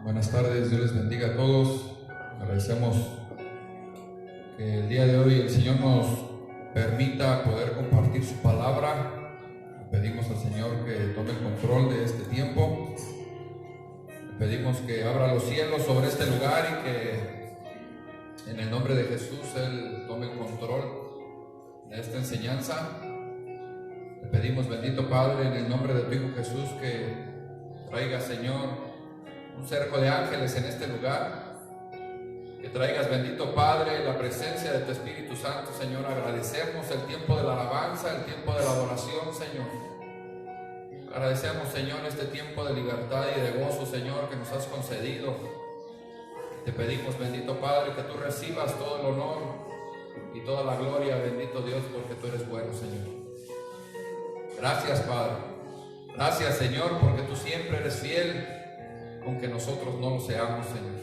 Buenas tardes, Dios les bendiga a todos. Agradecemos que el día de hoy el Señor nos permita poder compartir su palabra. Pedimos al Señor que tome el control de este tiempo. Pedimos que abra los cielos sobre este lugar y que en el nombre de Jesús Él tome el control de esta enseñanza. Le pedimos, bendito Padre, en el nombre de tu Hijo Jesús, que traiga, Señor, un cerco de ángeles en este lugar, que traigas, bendito Padre, la presencia de tu Espíritu Santo, Señor. Agradecemos el tiempo de la alabanza, el tiempo de la adoración, Señor. Agradecemos, Señor, este tiempo de libertad y de gozo, Señor, que nos has concedido. Te pedimos, bendito Padre, que tú recibas todo el honor y toda la gloria, bendito Dios, porque tú eres bueno, Señor. Gracias, Padre. Gracias, Señor, porque tú siempre eres fiel, aunque nosotros no lo seamos, Señor.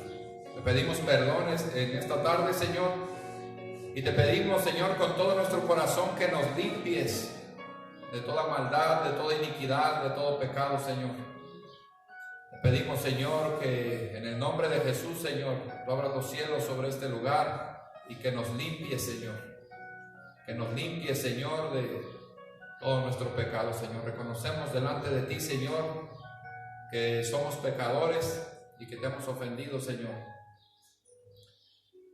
Te pedimos perdones en esta tarde, Señor, y te pedimos, Señor, con todo nuestro corazón, que nos limpies de toda maldad, de toda iniquidad, de todo pecado, Señor. Te pedimos, Señor, que en el nombre de Jesús, Señor, tú abras los cielos sobre este lugar y que nos limpies, Señor. Que nos limpies, Señor, de todo nuestro pecado, Señor. Reconocemos delante de ti, Señor, que somos pecadores y que te hemos ofendido, Señor,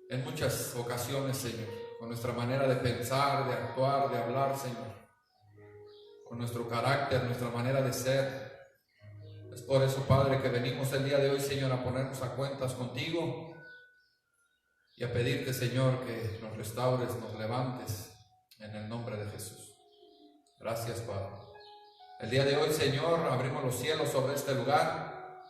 en muchas ocasiones, Señor, con nuestra manera de pensar, de actuar, de hablar, Señor, con nuestro carácter, nuestra manera de ser. Es por eso, Padre, que venimos el día de hoy, Señor, a ponernos a cuentas contigo y a pedirte, Señor, que nos restaures, nos levantes en el nombre de Jesús. Gracias, Padre. El día de hoy, Señor, abrimos los cielos sobre este lugar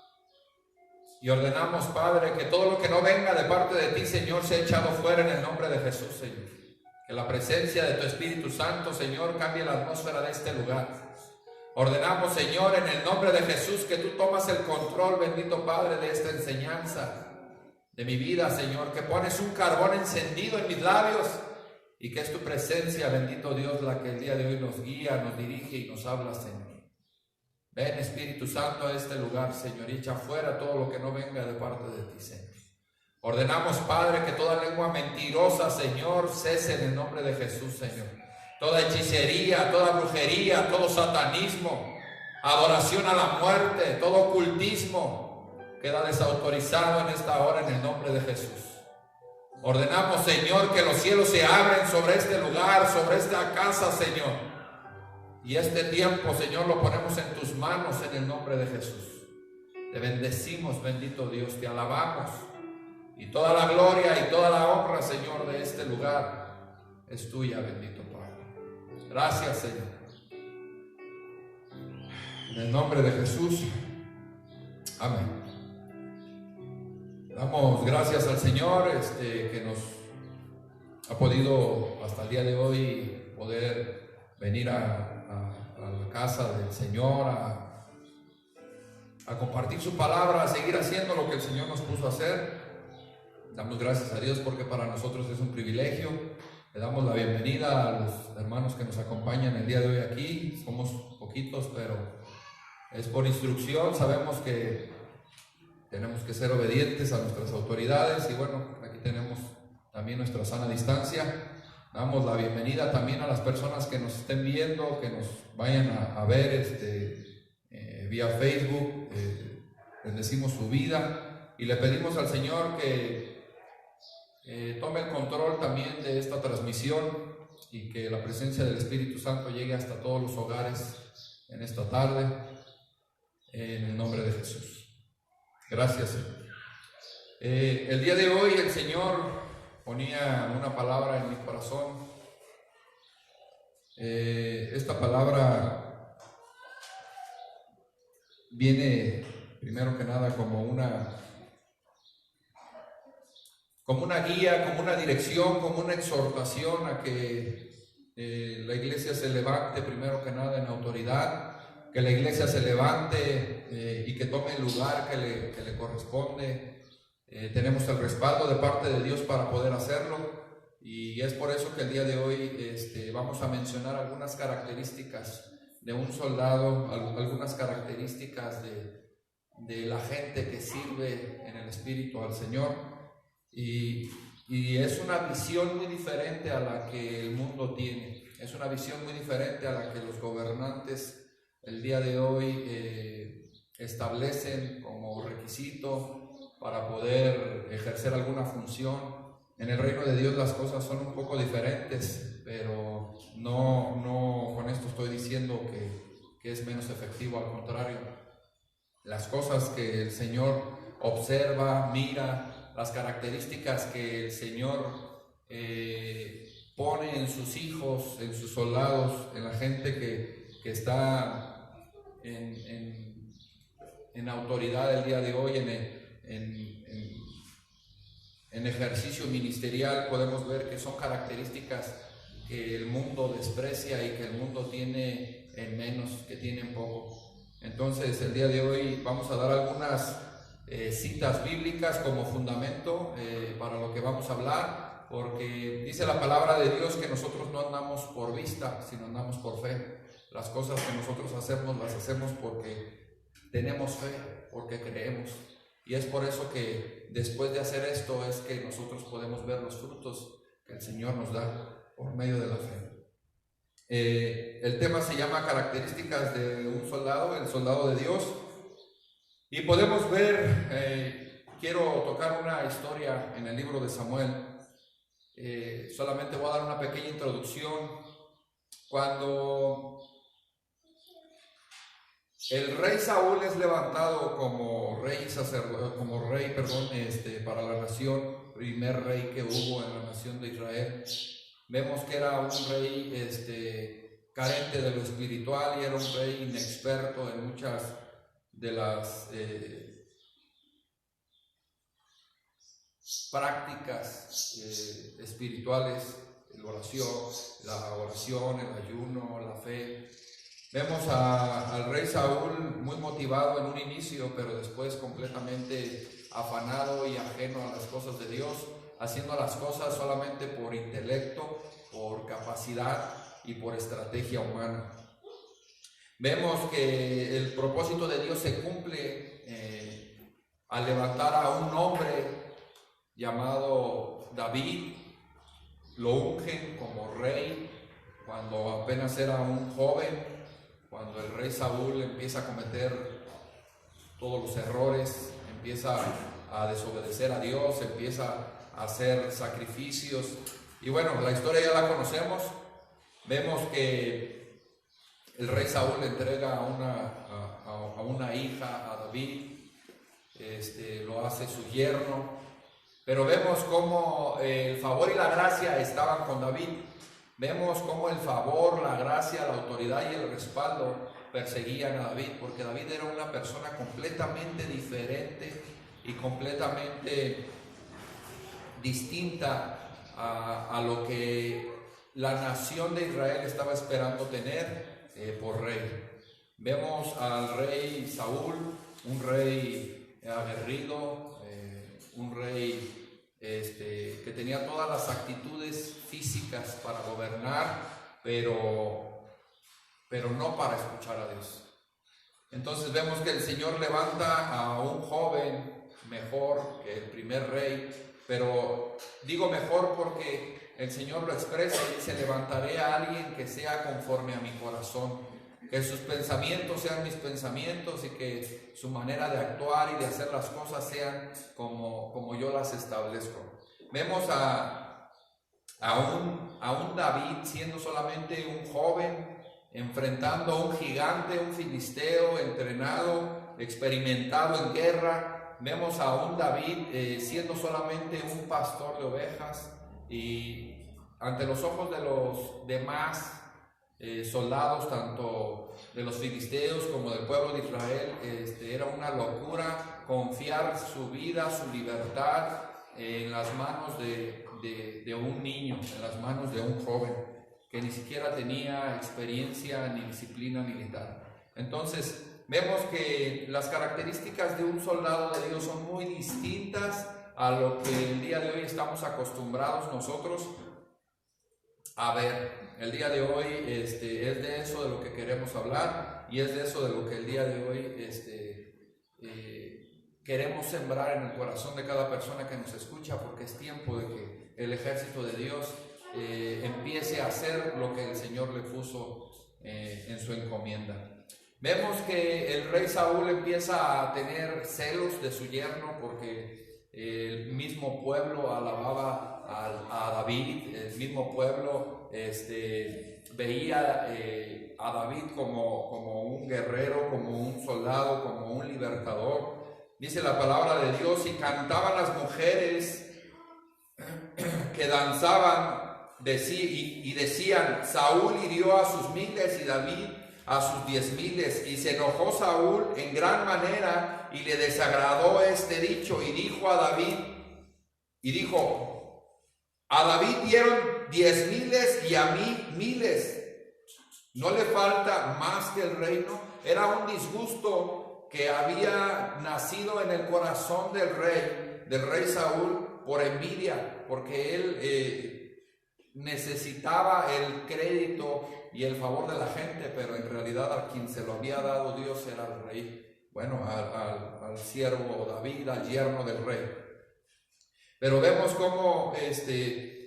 y ordenamos, Padre, que todo lo que no venga de parte de ti, Señor, sea echado fuera en el nombre de Jesús, Señor. Que la presencia de tu Espíritu Santo, Señor, cambie la atmósfera de este lugar. Ordenamos, Señor, en el nombre de Jesús, que tú tomas el control, bendito Padre, de esta enseñanza, de mi vida, Señor, que pones un carbón encendido en mis labios y que es tu presencia, bendito Dios, la que el día de hoy nos guía, nos dirige y nos habla, Señor. Ven, Espíritu Santo, a este lugar, Señor, y echa fuera todo lo que no venga de parte de ti, Señor. Ordenamos, Padre, que toda lengua mentirosa, Señor, cese en el nombre de Jesús, Señor. Toda hechicería, toda brujería, todo satanismo, adoración a la muerte, todo ocultismo, queda desautorizado en esta hora en el nombre de Jesús. Ordenamos, Señor, que los cielos se abren sobre este lugar, sobre esta casa, Señor. Y este tiempo, Señor, lo ponemos en tus manos en el nombre de Jesús. Te bendecimos, bendito Dios, te alabamos. Y toda la gloria y toda la honra, Señor, de este lugar es tuya, bendito Padre. Gracias, Señor. En el nombre de Jesús. Amén. Damos gracias al Señor que nos ha podido hasta el día de hoy poder venir a la casa del Señor a compartir su palabra, a seguir haciendo lo que el Señor nos puso a hacer. Damos gracias a Dios porque para nosotros es un privilegio. Le damos la bienvenida a los hermanos que nos acompañan el día de hoy aquí. Somos poquitos, pero es por instrucción. Sabemos que tenemos que ser obedientes a nuestras autoridades y bueno, aquí tenemos también nuestra sana distancia. Damos la bienvenida también a las personas que nos estén viendo, que nos vayan a ver vía Facebook. Bendecimos su vida y le pedimos al Señor que tome el control también de esta transmisión y que la presencia del Espíritu Santo llegue hasta todos los hogares en esta tarde, en el nombre de Jesús. Gracias, Señor. El día de hoy el Señor ponía una palabra en mi corazón. Esta palabra viene primero que nada como una guía, como una dirección, como una exhortación a que la iglesia se levante primero que nada en autoridad, que la iglesia se levante y que tome el lugar que le corresponde. Tenemos el respaldo de parte de Dios para poder hacerlo y es por eso que el día de hoy vamos a mencionar algunas características de un soldado, algunas características de la gente que sirve en el Espíritu al Señor, y es una visión muy diferente a la que el mundo tiene, es una visión muy diferente a la que los gobernantes el día de hoy establecen como requisito para poder ejercer alguna función. En el reino de Dios las cosas son un poco diferentes, pero no con esto estoy diciendo que es menos efectivo, al contrario. Las cosas que el Señor observa, mira, las características que el Señor pone en sus hijos, en sus soldados, en la gente que está en autoridad el día de hoy, en ejercicio ministerial, podemos ver que son características que el mundo desprecia y que el mundo tiene en menos, que tiene en poco. Entonces el día de hoy vamos a dar algunas citas bíblicas como fundamento para lo que vamos a hablar, porque dice la palabra de Dios que nosotros no andamos por vista, sino andamos por fe. Las cosas que nosotros hacemos, las hacemos porque tenemos fe, porque creemos. Y es por eso que después de hacer esto es que nosotros podemos ver los frutos que el Señor nos da por medio de la fe. El tema se llama características de un soldado, el soldado de Dios. Y podemos ver, quiero tocar una historia en el libro de Samuel. Solamente voy a dar una pequeña introducción. Cuando el rey Saúl es levantado como rey para la nación, primer rey que hubo en la nación de Israel. Vemos que era un rey carente de lo espiritual y era un rey inexperto en muchas de las prácticas espirituales, la oración, el ayuno, la fe. Vemos al rey Saúl muy motivado en un inicio, pero después completamente afanado y ajeno a las cosas de Dios, haciendo las cosas solamente por intelecto, por capacidad y por estrategia humana. Vemos que el propósito de Dios se cumple al levantar a un hombre llamado David. Lo ungen como rey cuando apenas era un joven. Cuando el rey Saúl empieza a cometer todos los errores, empieza a desobedecer a Dios, empieza a hacer sacrificios. Y bueno, la historia ya la conocemos. Vemos que el rey Saúl le entrega a una hija, a David, lo hace su yerno. Pero vemos cómo el favor y la gracia estaban con David. Vemos cómo el favor, la gracia, la autoridad y el respaldo perseguían a David, porque David era una persona completamente diferente y completamente distinta a lo que la nación de Israel estaba esperando tener por rey. Vemos al rey Saúl, un rey aguerrido, un rey que tenía todas las actitudes físicas para gobernar, pero no para escuchar a Dios. Entonces vemos que el Señor levanta a un joven mejor que el primer rey, pero digo mejor porque el Señor lo expresa y dice: levantaré a alguien que sea conforme a mi corazón, que sus pensamientos sean mis pensamientos y que su manera de actuar y de hacer las cosas sean como yo las establezco. Vemos a un David siendo solamente un joven, enfrentando a un gigante, un filisteo entrenado, experimentado en guerra. Vemos a un David siendo solamente un pastor de ovejas, y ante los ojos de los demás soldados, tanto de los filisteos como del pueblo de Israel, era una locura confiar su vida, su libertad en las manos de un niño, en las manos de un joven que ni siquiera tenía experiencia ni disciplina militar. Entonces vemos que las características de un soldado de Dios son muy distintas a lo que el día de hoy estamos acostumbrados nosotros a ver. El día de hoy es de eso de lo que queremos hablar, y es de eso de lo que el día de hoy queremos sembrar en el corazón de cada persona que nos escucha, porque es tiempo de que el ejército de Dios empiece a hacer lo que el Señor le puso en su encomienda. Vemos que el rey Saúl empieza a tener celos de su yerno, porque el mismo pueblo alababa a David, el mismo pueblo veía a David como un guerrero, como un soldado, como un libertador. Dice la palabra de Dios: y cantaban las mujeres que danzaban y decían: Saúl hirió a sus miles y David a sus 10,000. Y se enojó Saúl en gran manera y le desagradó este dicho, y dijo a David, a David dieron 10,000 y a mí 1,000. ¿No le falta más que el reino? Era un disgusto que había nacido en el corazón del rey Saúl, por envidia, porque él necesitaba el crédito y el favor de la gente, pero en realidad a quien se lo había dado Dios era el rey, al siervo David, al yerno del rey. Pero vemos cómo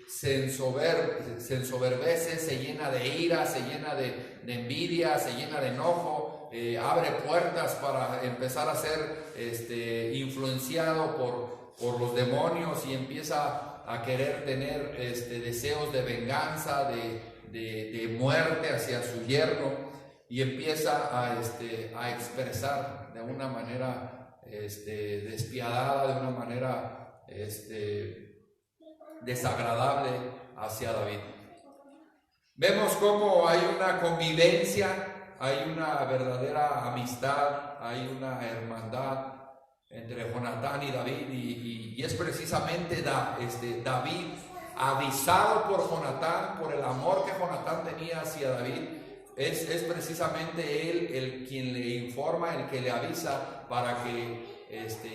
se ensoberbece, se llena de ira, se llena de envidia, se llena de enojo, abre puertas para empezar a ser influenciado por los demonios, y empieza a querer tener deseos de venganza, de muerte hacia su yerno, y empieza a expresar de una manera despiadada, de una manera desagradable hacia David. Vemos cómo hay una convivencia, hay una verdadera amistad, hay una hermandad entre Jonatán y David, y es precisamente David, avisado por Jonatán, por el amor que Jonatán tenía hacia David, es precisamente él el quien le informa, el que le avisa para que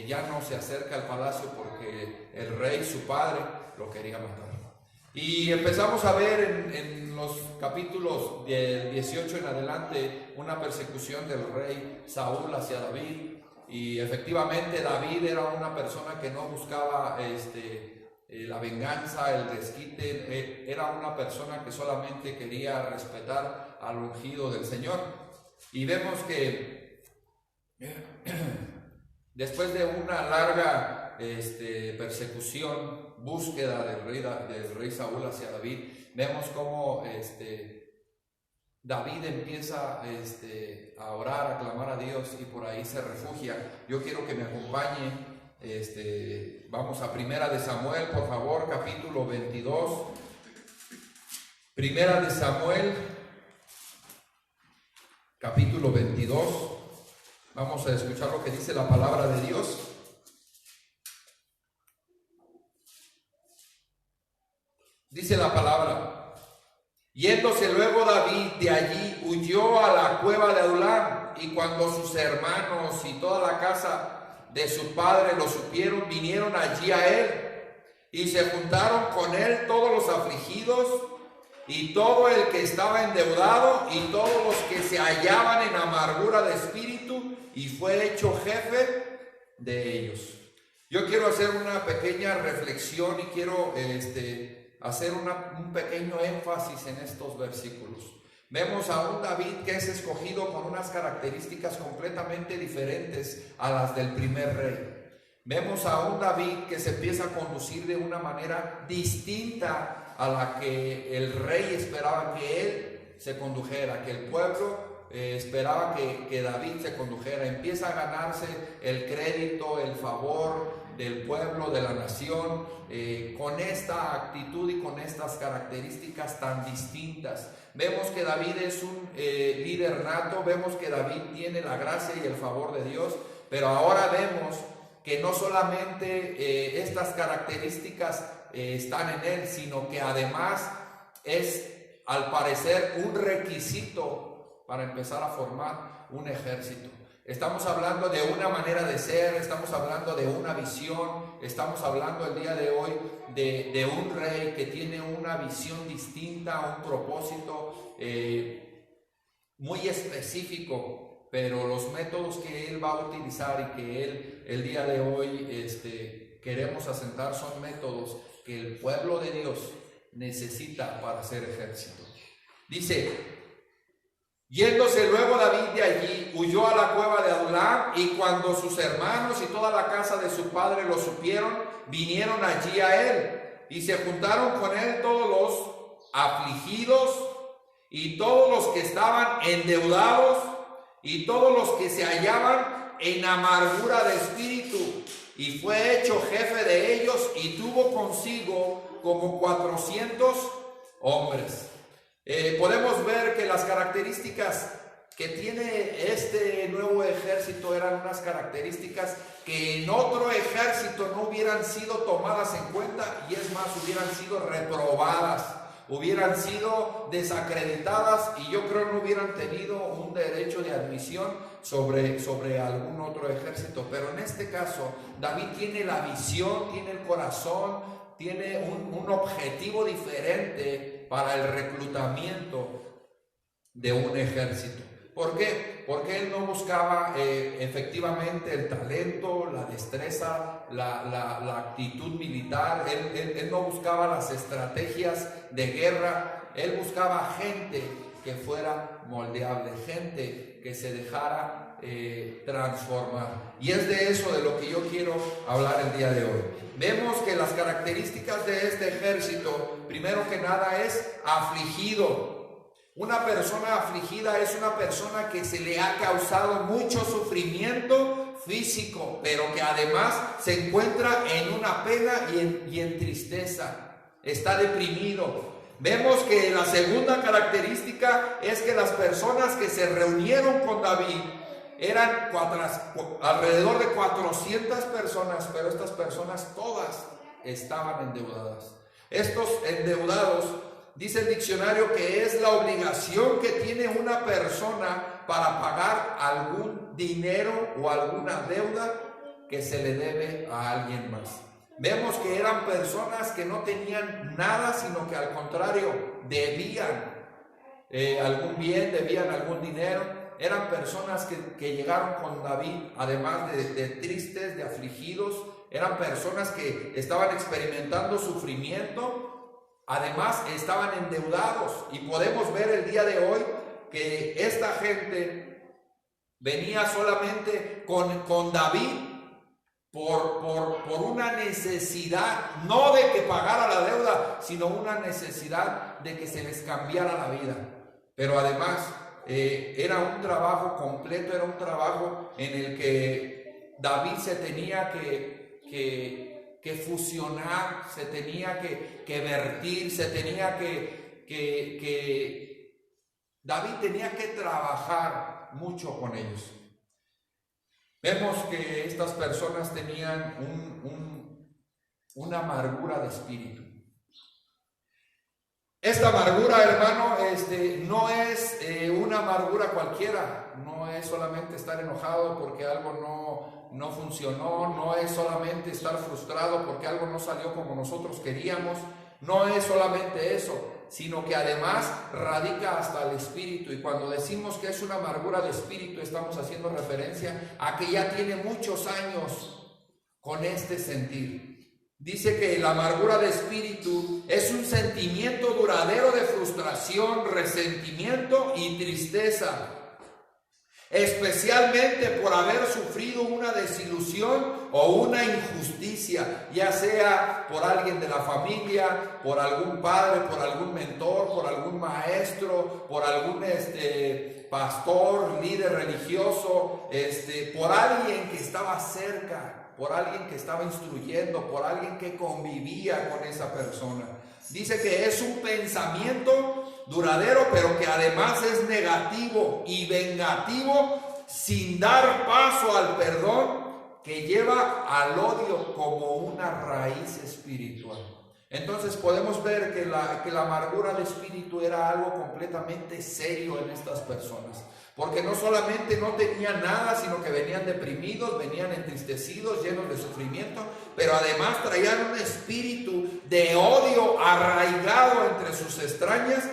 ya no se acerque al palacio, porque el rey, su padre, lo quería matar. Y empezamos a ver en los capítulos del 18 en adelante una persecución del rey Saúl hacia David. Y efectivamente David era una persona que no buscaba la venganza, el desquite. Era una persona que solamente quería respetar al ungido del Señor. Y vemos que después de una larga persecución, búsqueda del rey Saúl hacia David, vemos cómo David empieza a orar, a clamar a Dios, y por ahí se refugia. Yo quiero que me acompañe, vamos a Primera de Samuel, por favor, capítulo 22. Primera de Samuel, capítulo 22. Vamos a escuchar lo que dice la palabra de Dios. Dice la palabra: yéndose luego David de allí, huyó a la cueva de Adulam, y cuando sus hermanos y toda la casa de su padre lo supieron, vinieron allí a él, y se juntaron con él todos los afligidos, y todo el que estaba endeudado, y todos los que se hallaban en amargura de espíritu, y fue hecho jefe de ellos. Yo quiero hacer una pequeña reflexión y quiero hacer un pequeño énfasis en estos versículos. Vemos a un David que es escogido con unas características completamente diferentes a las del primer rey. Vemos a un David que se empieza a conducir de una manera distinta a la que el rey esperaba que él se condujera, que el pueblo esperaba que David se condujera. Empieza a ganarse el crédito, el favor del pueblo, de la nación, con esta actitud y con estas características tan distintas. Vemos que David es un líder nato, vemos que David tiene la gracia y el favor de Dios, pero ahora vemos que no solamente estas características están en él, sino que además es, al parecer, un requisito para empezar a formar un ejército. Estamos hablando de una manera de ser, estamos hablando de una visión, estamos hablando el día de hoy de un rey que tiene una visión distinta, un propósito muy específico pero los métodos que Él va a utilizar y que Él el día de hoy queremos asentar son métodos que el pueblo de Dios necesita para hacer ejército. Dice: yéndose luego David de allí, huyó a la cueva de Adulam, y cuando sus hermanos y toda la casa de su padre lo supieron, vinieron allí a él, y se juntaron con él todos los afligidos, y todos los que estaban endeudados, y todos los que se hallaban en amargura de espíritu, y fue hecho jefe de ellos, y tuvo consigo como 400 hombres. Podemos ver que las características que tiene este nuevo ejército eran unas características que en otro ejército no hubieran sido tomadas en cuenta, y es más, hubieran sido reprobadas, hubieran sido desacreditadas, y yo creo no hubieran tenido un derecho de admisión sobre algún otro ejército. Pero en este caso David tiene la visión, tiene el corazón, tiene un objetivo diferente para el reclutamiento de un ejército. ¿Por qué? Porque él no buscaba efectivamente el talento, la destreza, la actitud militar. Él no buscaba las estrategias de guerra. Él buscaba gente que fuera moldeable, gente que se dejara transformar. Y es de eso de lo que yo quiero hablar el día de hoy. Vemos que las características de este ejército, primero que nada, es afligido. Una persona afligida es una persona que se le ha causado mucho sufrimiento físico, pero que además se encuentra en una pena y en tristeza. Está deprimido. Vemos que la segunda característica es que las personas que se reunieron con David eran alrededor de 400 personas, pero estas personas todas estaban endeudadas. Estos endeudados, dice el diccionario, que es la obligación que tiene una persona para pagar algún dinero o alguna deuda que se le debe a alguien más. Vemos que eran personas que no tenían nada, sino que al contrario, debían algún bien, debían algún dinero. Eran personas que llegaron con David, además de tristes, de afligidos. Eran personas que estaban experimentando sufrimiento, además estaban endeudados. Y podemos ver el día de hoy que esta gente venía solamente con David por una necesidad, no de que pagara la deuda, sino una necesidad de que se les cambiara la vida. Pero además era un trabajo completo, era un trabajo en el que David se tenía que fusionar, se tenía que vertir, se tenía David tenía que trabajar mucho con ellos. Vemos que estas personas tenían una amargura de espíritu. Esta amargura, hermano, no es una amargura cualquiera. No es solamente estar enojado porque algo no funcionó. No es solamente estar frustrado porque algo no salió como nosotros queríamos. No es solamente eso, sino que además radica hasta el espíritu. Y cuando decimos que es una amargura de espíritu, estamos haciendo referencia a que ya tiene muchos años con este sentir. Dice que la amargura de espíritu es un sentimiento duradero de frustración, resentimiento y tristeza, especialmente por haber sufrido una desilusión o una injusticia, ya sea por alguien de la familia, por algún padre, por algún mentor, por algún maestro, por algún pastor, líder religioso, por alguien que estaba cerca, por alguien que estaba instruyendo, por alguien que convivía con esa persona. Dice que es un pensamiento duradero, pero que además es negativo y vengativo, sin dar paso al perdón, que lleva al odio como una raíz espiritual. Entonces podemos ver que la amargura de espíritu era algo completamente serio en estas personas. Porque no solamente no tenían nada, sino que venían deprimidos, venían entristecidos, llenos de sufrimiento, pero además traían un espíritu de odio arraigado entre sus entrañas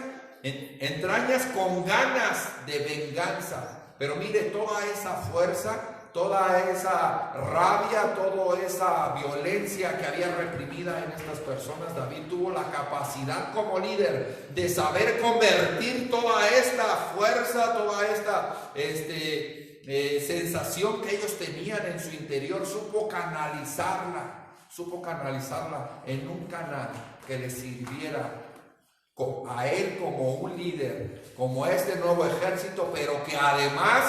con ganas de venganza. Pero mire, toda esa fuerza, toda esa rabia, toda esa violencia que había reprimida en estas personas, David tuvo la capacidad como líder de saber convertir toda esta fuerza, toda esta sensación que ellos tenían en su interior, supo canalizarla en un canal que le sirviera a él como un líder, como este nuevo ejército, pero que además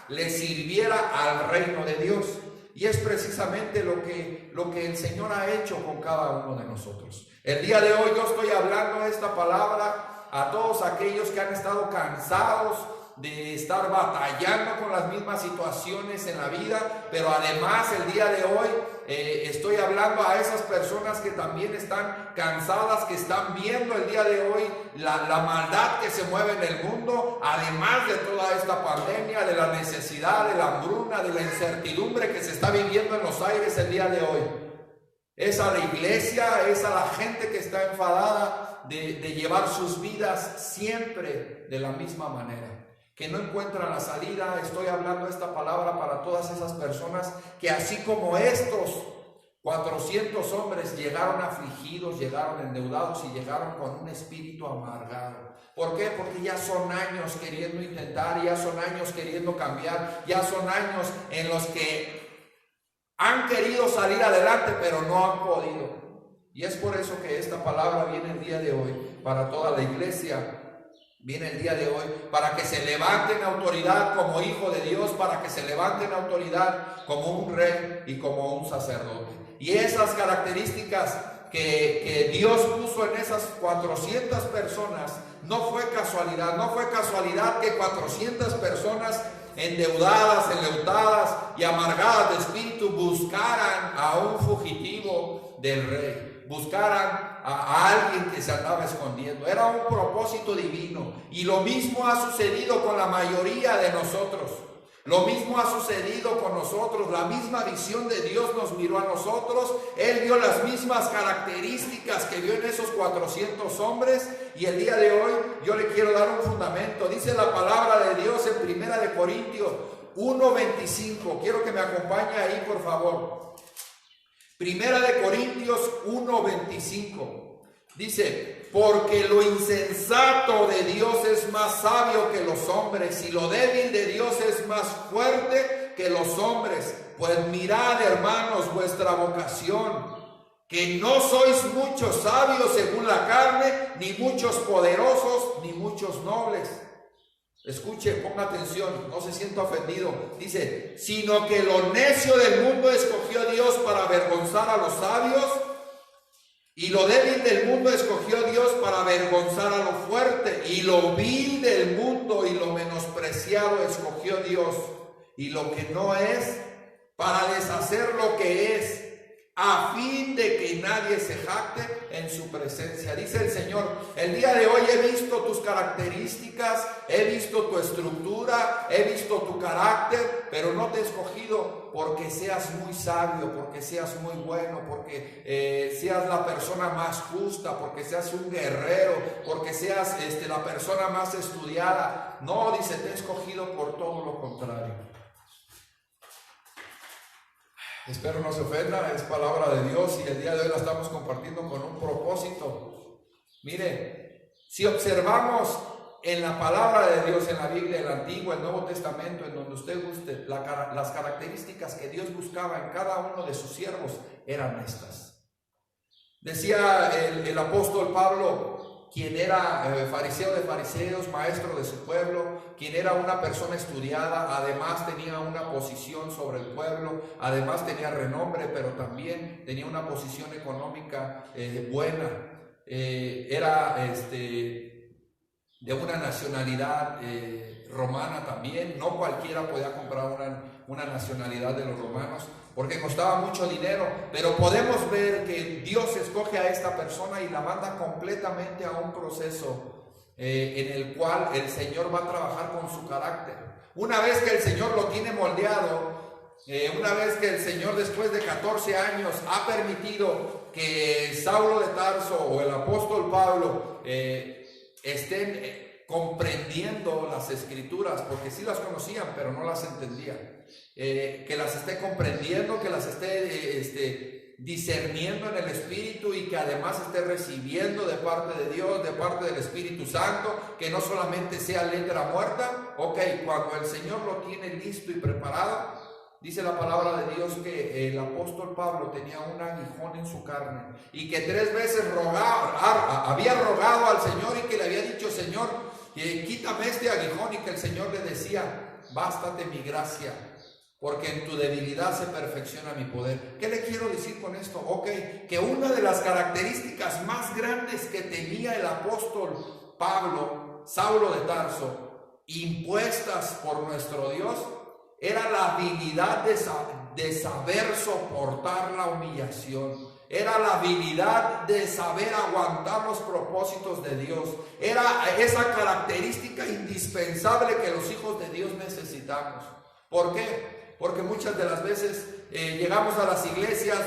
le sirviera al reino de Dios. Y es precisamente lo que el Señor ha hecho con cada uno de nosotros. El día de hoy yo estoy hablando esta palabra a todos aquellos que han estado cansados de estar batallando con las mismas situaciones en la vida, pero además el día de hoy estoy hablando a esas personas que también están cansadas, que están viendo el día de hoy la maldad que se mueve en el mundo, además de toda esta pandemia, de la necesidad, de la hambruna, de la incertidumbre que se está viviendo en los aires el día de hoy. Es a la iglesia, es a la gente que está enfadada de llevar sus vidas siempre de la misma manera, que no encuentran la salida. Estoy hablando esta palabra para todas esas personas que, así como estos 400 hombres, llegaron afligidos, llegaron endeudados y llegaron con un espíritu amargado. ¿Por qué? Porque ya son años queriendo intentar, ya son años queriendo cambiar, ya son años en los que han querido salir adelante, pero no han podido. Y es por eso que esta palabra viene el día de hoy para toda la iglesia. Viene el día de hoy para que se levante en autoridad como hijo de Dios, para que se levante en autoridad como un rey y como un sacerdote. Y esas características que Dios puso en esas 400 personas, no fue casualidad que 400 personas endeudadas, enlutadas y amargadas de espíritu buscaran a un fugitivo del rey, buscaran a alguien que se andaba escondiendo. Era un propósito divino. Y lo mismo ha sucedido con la mayoría de nosotros. Lo mismo ha sucedido con nosotros. La misma visión de Dios nos miró a nosotros. Él vio las mismas características que vio en esos 400 hombres. Y el día de hoy yo le quiero dar un fundamento. Dice la palabra de Dios en 1 Corintios 1:25. Quiero que me acompañe ahí, por favor. 1 Corintios 1:25 dice: porque lo insensato de Dios es más sabio que los hombres, y lo débil de Dios es más fuerte que los hombres. Pues mirad, hermanos, vuestra vocación, que no sois muchos sabios según la carne, ni muchos poderosos, ni muchos nobles. Escuche, ponga atención, no se sienta ofendido. Dice: sino que lo necio del mundo escogió Dios para avergonzar a los sabios, y lo débil del mundo escogió Dios para avergonzar a lo fuerte, y lo vil del mundo y lo menospreciado escogió Dios, y lo que no es, para deshacer lo que es, a fin de que nadie se jacte en su presencia. Dice el Señor: el día de hoy he visto tus características, he visto tu estructura, he visto tu carácter, pero no te he escogido porque seas muy sabio, porque seas muy bueno, porque seas la persona más justa, porque seas un guerrero, porque seas la persona más estudiada. No, dice, te he escogido por todo lo contrario. Espero no se ofenda, es palabra de Dios y el día de hoy la estamos compartiendo con un propósito. Mire, si observamos en la palabra de Dios, en la Biblia, el Antiguo, el Nuevo Testamento, en donde usted guste, las características que Dios buscaba en cada uno de sus siervos eran estas. Decía el apóstol Pablo, quien era fariseo de fariseos, maestro de su pueblo, quien era una persona estudiada, además tenía una posición sobre el pueblo, además tenía renombre, pero también tenía una posición económica buena. Era de una nacionalidad romana también. No cualquiera podía comprar una nacionalidad de los romanos, porque costaba mucho dinero, pero podemos ver que Dios escoge a esta persona y la manda completamente a un proceso en el cual el Señor va a trabajar con su carácter. Una vez que el Señor lo tiene moldeado, una vez que el Señor después de 14 años ha permitido que Saulo de Tarso o el apóstol Pablo estén comprendiendo las escrituras, porque sí las conocían, pero no las entendían. Que las esté comprendiendo, que las esté discerniendo en el Espíritu y que además esté recibiendo de parte de Dios, de parte del Espíritu Santo, que no solamente sea letra muerta. Ok, cuando el Señor lo tiene listo y preparado, dice la palabra de Dios que el apóstol Pablo tenía un aguijón en su carne y que 3 veces había rogado al Señor y que le había dicho: Señor, quítame este aguijón, y que el Señor le decía: bástate mi gracia, porque en tu debilidad se perfecciona mi poder. ¿Qué le quiero decir con esto? Ok, que una de las características más grandes que tenía el apóstol Pablo, Saulo de Tarso, impuestas por nuestro Dios, era la habilidad de saber soportar la humillación. Era la habilidad de saber aguantar los propósitos de Dios. Era esa característica indispensable que los hijos de Dios necesitamos. ¿Por qué? Porque muchas de las veces llegamos a las iglesias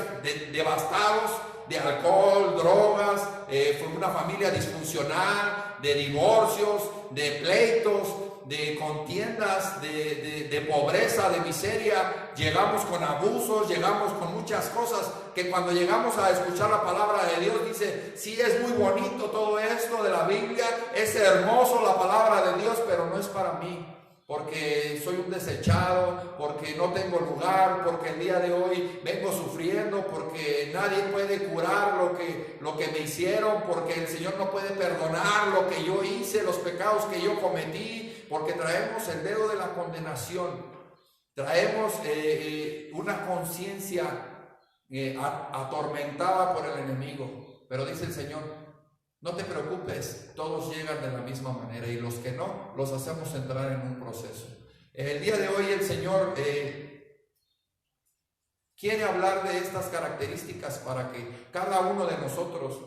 devastados de alcohol, drogas, fue una familia disfuncional, de divorcios, de pleitos, de contiendas, de pobreza, de miseria. Llegamos con abusos, llegamos con muchas cosas que cuando llegamos a escuchar la palabra de Dios dice: sí, es muy bonito todo esto de la Biblia, es hermoso la palabra de Dios, pero no es para mí, porque soy un desechado, porque no tengo lugar, porque el día de hoy vengo sufriendo, porque nadie puede curar lo que me hicieron, porque el Señor no puede perdonar lo que yo hice, los pecados que yo cometí, porque traemos el dedo de la condenación, traemos una conciencia atormentada por el enemigo. Pero dice el Señor: no te preocupes, todos llegan de la misma manera, y los que no, los hacemos entrar en un proceso. El día de hoy el Señor quiere hablar de estas características para que cada uno de nosotros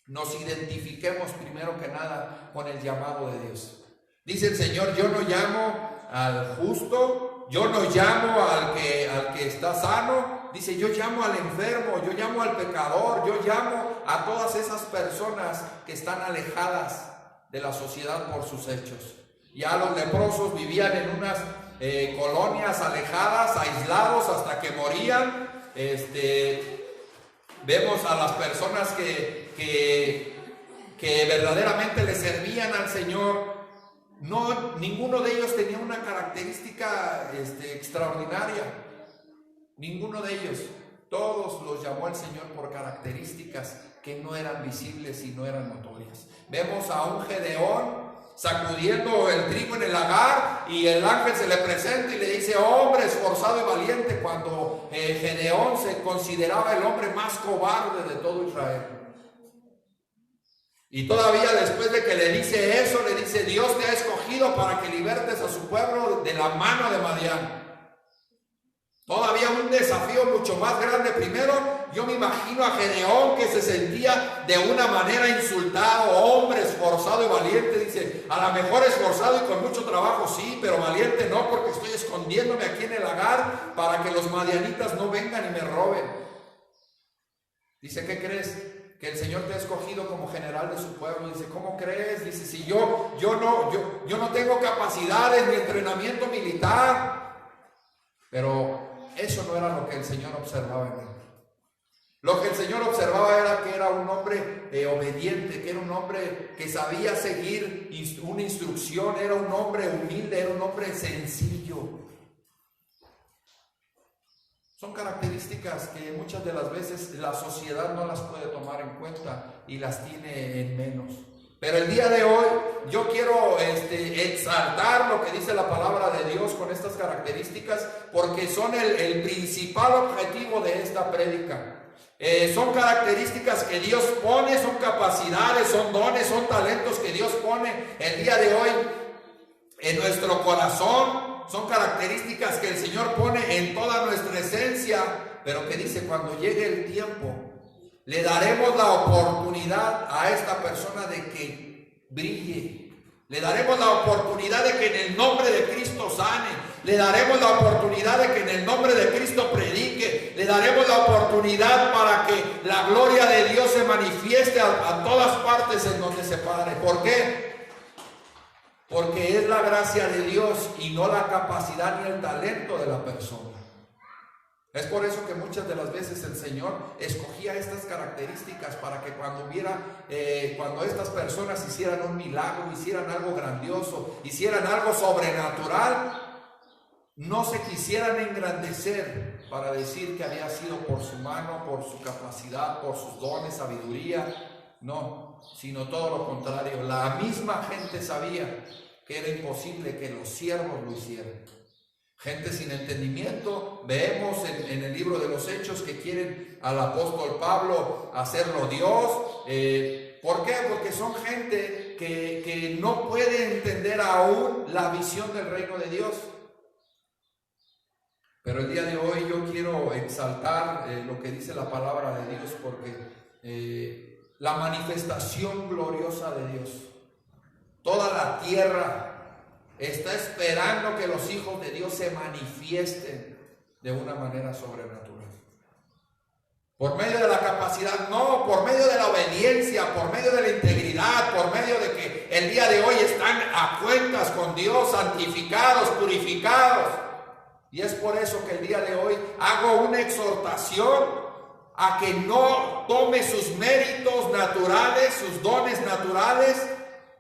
nos identifiquemos primero que nada con el llamado de Dios. Dice el Señor: yo no llamo al justo, yo no llamo al que está sano. Dice: yo llamo al enfermo, yo llamo al pecador, yo llamo a todas esas personas que están alejadas de la sociedad por sus hechos. Ya los leprosos vivían en unas colonias alejadas, aislados hasta que morían. Vemos a las personas que verdaderamente le servían al Señor. No, ninguno de ellos tenía una característica extraordinaria. Ninguno de ellos. Todos los llamó el Señor por características que no eran visibles y no eran notorias. Vemos a un Gedeón sacudiendo el trigo en el lagar, y el ángel se le presenta y le dice: hombre esforzado y valiente, cuando Gedeón se consideraba el hombre más cobarde de todo Israel. Y todavía después de que le dice eso, le dice: Dios te ha escogido para que libertes a su pueblo de la mano de Madián. Todavía un desafío mucho más grande. Primero, yo me imagino a Gedeón, que se sentía de una manera insultado: hombre esforzado y valiente. Dice: a lo mejor esforzado y con mucho trabajo sí, pero valiente no, porque estoy escondiéndome aquí en el lagar para que los madianitas no vengan y me roben. Dice: ¿qué crees? Que el Señor te ha escogido como general de su pueblo. Dice: ¿cómo crees? Dice: si yo no tengo capacidades ni entrenamiento militar. Pero eso no era lo que el Señor observaba en él. Lo que el Señor observaba era que era un hombre obediente, que era un hombre que sabía seguir una instrucción, era un hombre humilde, era un hombre sencillo. Son características que muchas de las veces la sociedad no las puede tomar en cuenta y las tiene en menos. Pero el día de hoy yo quiero exaltar lo que dice la palabra de Dios con estas características, porque son el principal objetivo de esta prédica. Son características que Dios pone, son capacidades, son dones, son talentos que Dios pone el día de hoy en nuestro corazón. Son características que el Señor pone en toda nuestra esencia, pero que dice: cuando llegue el tiempo, le daremos la oportunidad a esta persona de que brille. Le daremos la oportunidad de que en el nombre de Cristo sane. Le daremos la oportunidad de que en el nombre de Cristo predique. Le daremos la oportunidad para que la gloria de Dios se manifieste a todas partes en donde se pare. ¿Por qué? porque es la gracia de Dios y no la capacidad ni el talento de la persona. Es por eso que muchas de las veces el Señor escogía estas características para que cuando estas personas hicieran un milagro, hicieran algo grandioso, hicieran algo sobrenatural, no se quisieran engrandecer para decir que había sido por su mano, por su capacidad, por sus dones, sabiduría. No, sino todo lo contrario. La misma gente sabía que era imposible que los siervos lo hicieran. Gente sin entendimiento, vemos en el libro de los Hechos que quieren al apóstol Pablo hacerlo Dios. ¿Por qué? Porque son gente que no puede entender aún la visión del reino de Dios. Pero el día de hoy yo quiero exaltar lo que dice la palabra de Dios, porque la manifestación gloriosa de Dios, toda la tierra está esperando que los hijos de Dios se manifiesten de una manera sobrenatural. Por medio de la capacidad, no, por medio de la obediencia, por medio de la integridad, por medio de que el día de hoy están a cuentas con Dios, santificados, purificados. Y es por eso que el día de hoy hago una exhortación a que no tome sus méritos naturales, sus dones naturales,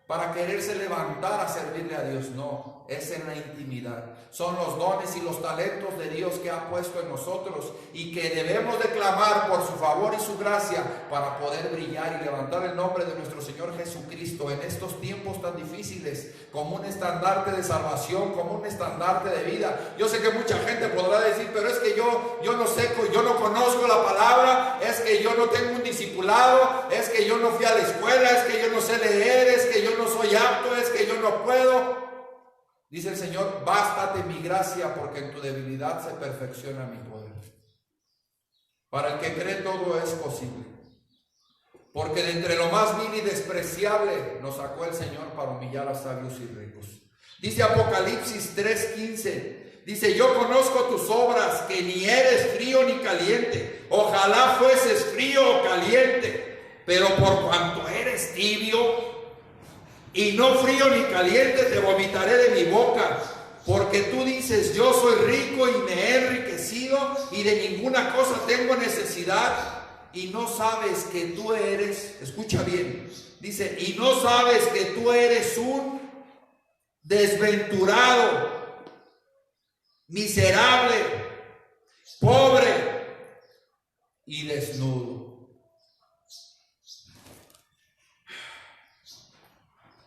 para quererse levantar a servirle a Dios. No, es en la intimidad. Son los dones y los talentos de Dios que ha puesto en nosotros y que debemos de clamar por su favor y su gracia para poder brillar y levantar el nombre de nuestro Señor Jesucristo en estos tiempos tan difíciles, como un estandarte de salvación, como un estandarte de vida. Yo sé que mucha gente podrá decir, pero es que yo no sé, yo no conozco la palabra, es que yo no tengo un discipulado, es que yo no fui a la escuela, es que yo no sé leer, es que yo no soy apto, es que yo no puedo. Dice el Señor, bástate mi gracia, porque en tu debilidad se perfecciona mi poder. Para el que cree todo es posible. Porque de entre lo más vil y despreciable nos sacó el Señor para humillar a sabios y ricos. Dice Apocalipsis 3:15, dice, yo conozco tus obras, que ni eres frío ni caliente. Ojalá fueses frío o caliente, pero por cuanto eres tibio y no frío ni caliente, te vomitaré de mi boca. Porque tú dices, yo soy rico y me he enriquecido y de ninguna cosa tengo necesidad, y no sabes que tú eres, escucha bien, dice, y no sabes que tú eres un desventurado, miserable, pobre y desnudo.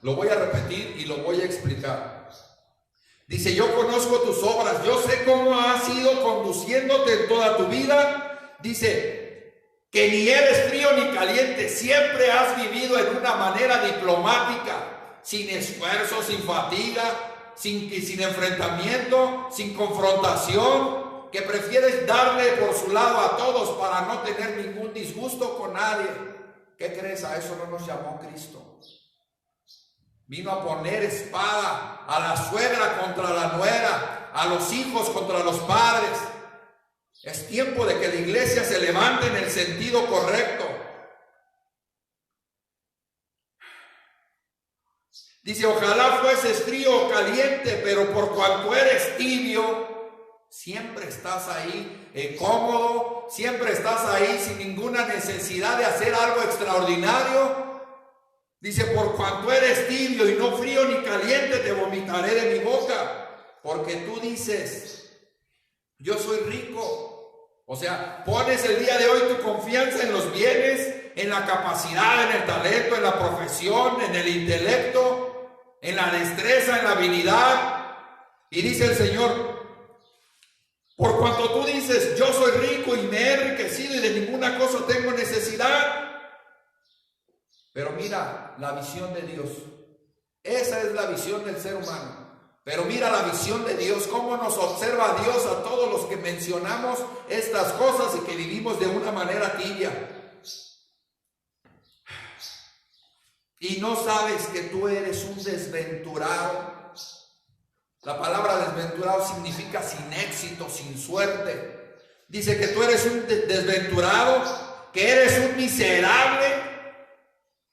Lo voy a repetir y lo voy a explicar. Dice, yo conozco tus obras, yo sé cómo has ido conduciéndote en toda tu vida. Dice, que ni eres frío ni caliente, siempre has vivido en una manera diplomática, sin esfuerzo, sin fatiga, sin enfrentamiento, sin confrontación, que prefieres darle por su lado a todos para no tener ningún disgusto con nadie. ¿Qué crees? A eso no nos llamó Cristo. Vino a poner espada a la suegra contra la nuera, a los hijos contra los padres. Es tiempo de que la iglesia se levante en el sentido correcto. Dice, ojalá fueses frío o caliente, pero por cuanto eres tibio, siempre estás ahí cómodo, siempre estás ahí sin ninguna necesidad de hacer algo extraordinario. Dice, por cuanto eres tibio y no frío ni caliente, te vomitaré de mi boca. Porque tú dices, yo soy rico. O sea, pones el día de hoy tu confianza en los bienes, en la capacidad, en el talento, en la profesión, en el intelecto, en la destreza, en la habilidad. Y dice el Señor, por cuanto tú dices, yo soy rico y me he enriquecido y de ninguna cosa tengo necesidad. Pero mira la visión de Dios. Esa es la visión del ser humano. Pero mira la visión de Dios, cómo nos observa Dios a todos los que mencionamos estas cosas y que vivimos de una manera tibia. Y no sabes que tú eres un desventurado. La palabra desventurado significa sin éxito, sin suerte. Dice que tú eres un desventurado, que eres un miserable.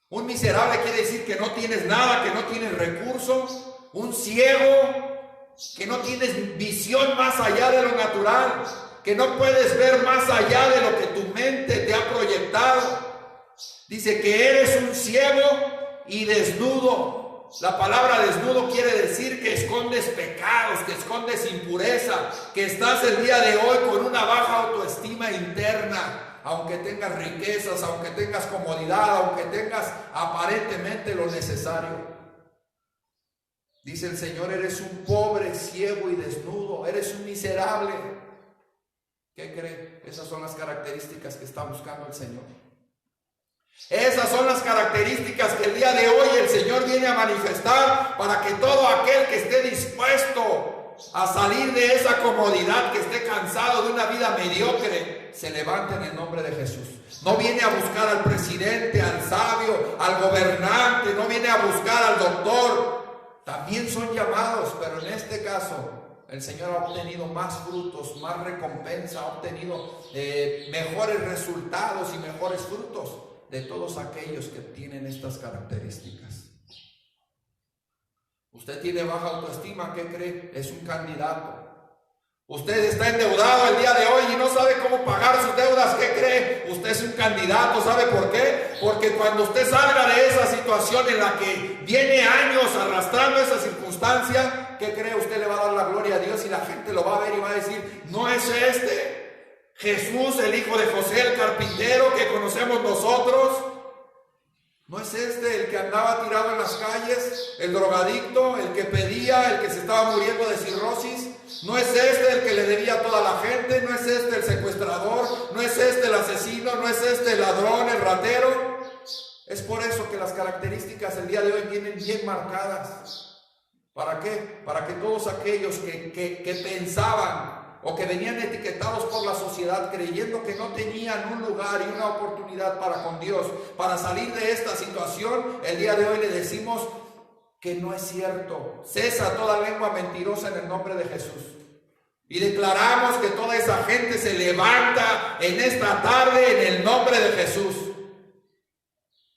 Un miserable quiere decir que no tienes nada, que no tienes recursos. un ciego que no tienes visión más allá de lo natural, que no puedes ver más allá de lo que tu mente te ha proyectado. Dice que eres un ciego y desnudo. La palabra desnudo quiere decir que escondes pecados, que escondes impureza, que estás el día de hoy con una baja autoestima interna, aunque tengas riquezas, aunque tengas comodidad, aunque tengas aparentemente lo necesario. Dice el Señor, eres un pobre, ciego y desnudo, eres un miserable. ¿Qué cree? Esas son las características que está buscando el Señor. Esas son las características que el día de hoy el Señor viene a manifestar para que todo aquel que esté dispuesto a salir de esa comodidad, que esté cansado de una vida mediocre, se levante en el nombre de Jesús. No viene a buscar al presidente, al sabio, al gobernante, no viene a buscar al doctor. También son llamados, pero en este caso el Señor ha obtenido más frutos, más recompensa, ha obtenido mejores resultados y mejores frutos de todos aquellos que tienen estas características. Usted tiene baja autoestima, ¿qué cree? Es un candidato. Usted está endeudado el día de hoy y no sabe cómo pagar sus deudas, ¿qué cree? Usted es un candidato, ¿sabe por qué? Porque cuando usted salga de esa situación en la que viene años arrastrando esa circunstancia, ¿qué cree? Usted le va a dar la gloria a Dios y la gente lo va a ver y va a decir, no es este Jesús, el hijo de José el carpintero que conocemos nosotros. ¿No es este el que andaba tirado en las calles, el drogadicto, el que pedía, el que se estaba muriendo de cirrosis? ¿No es este el que le debía a toda la gente? ¿No es este el secuestrador? ¿No es este el asesino? ¿No es este el ladrón, el ratero? Es por eso que las características el día de hoy vienen bien marcadas. ¿Para qué? Para que todos aquellos que pensaban o que venían etiquetados por la sociedad creyendo que no tenían un lugar y una oportunidad para con Dios, para salir de esta situación, el día de hoy le decimos que no es cierto. Cesa toda lengua mentirosa en el nombre de Jesús. Y declaramos que toda esa gente se levanta en esta tarde en el nombre de Jesús.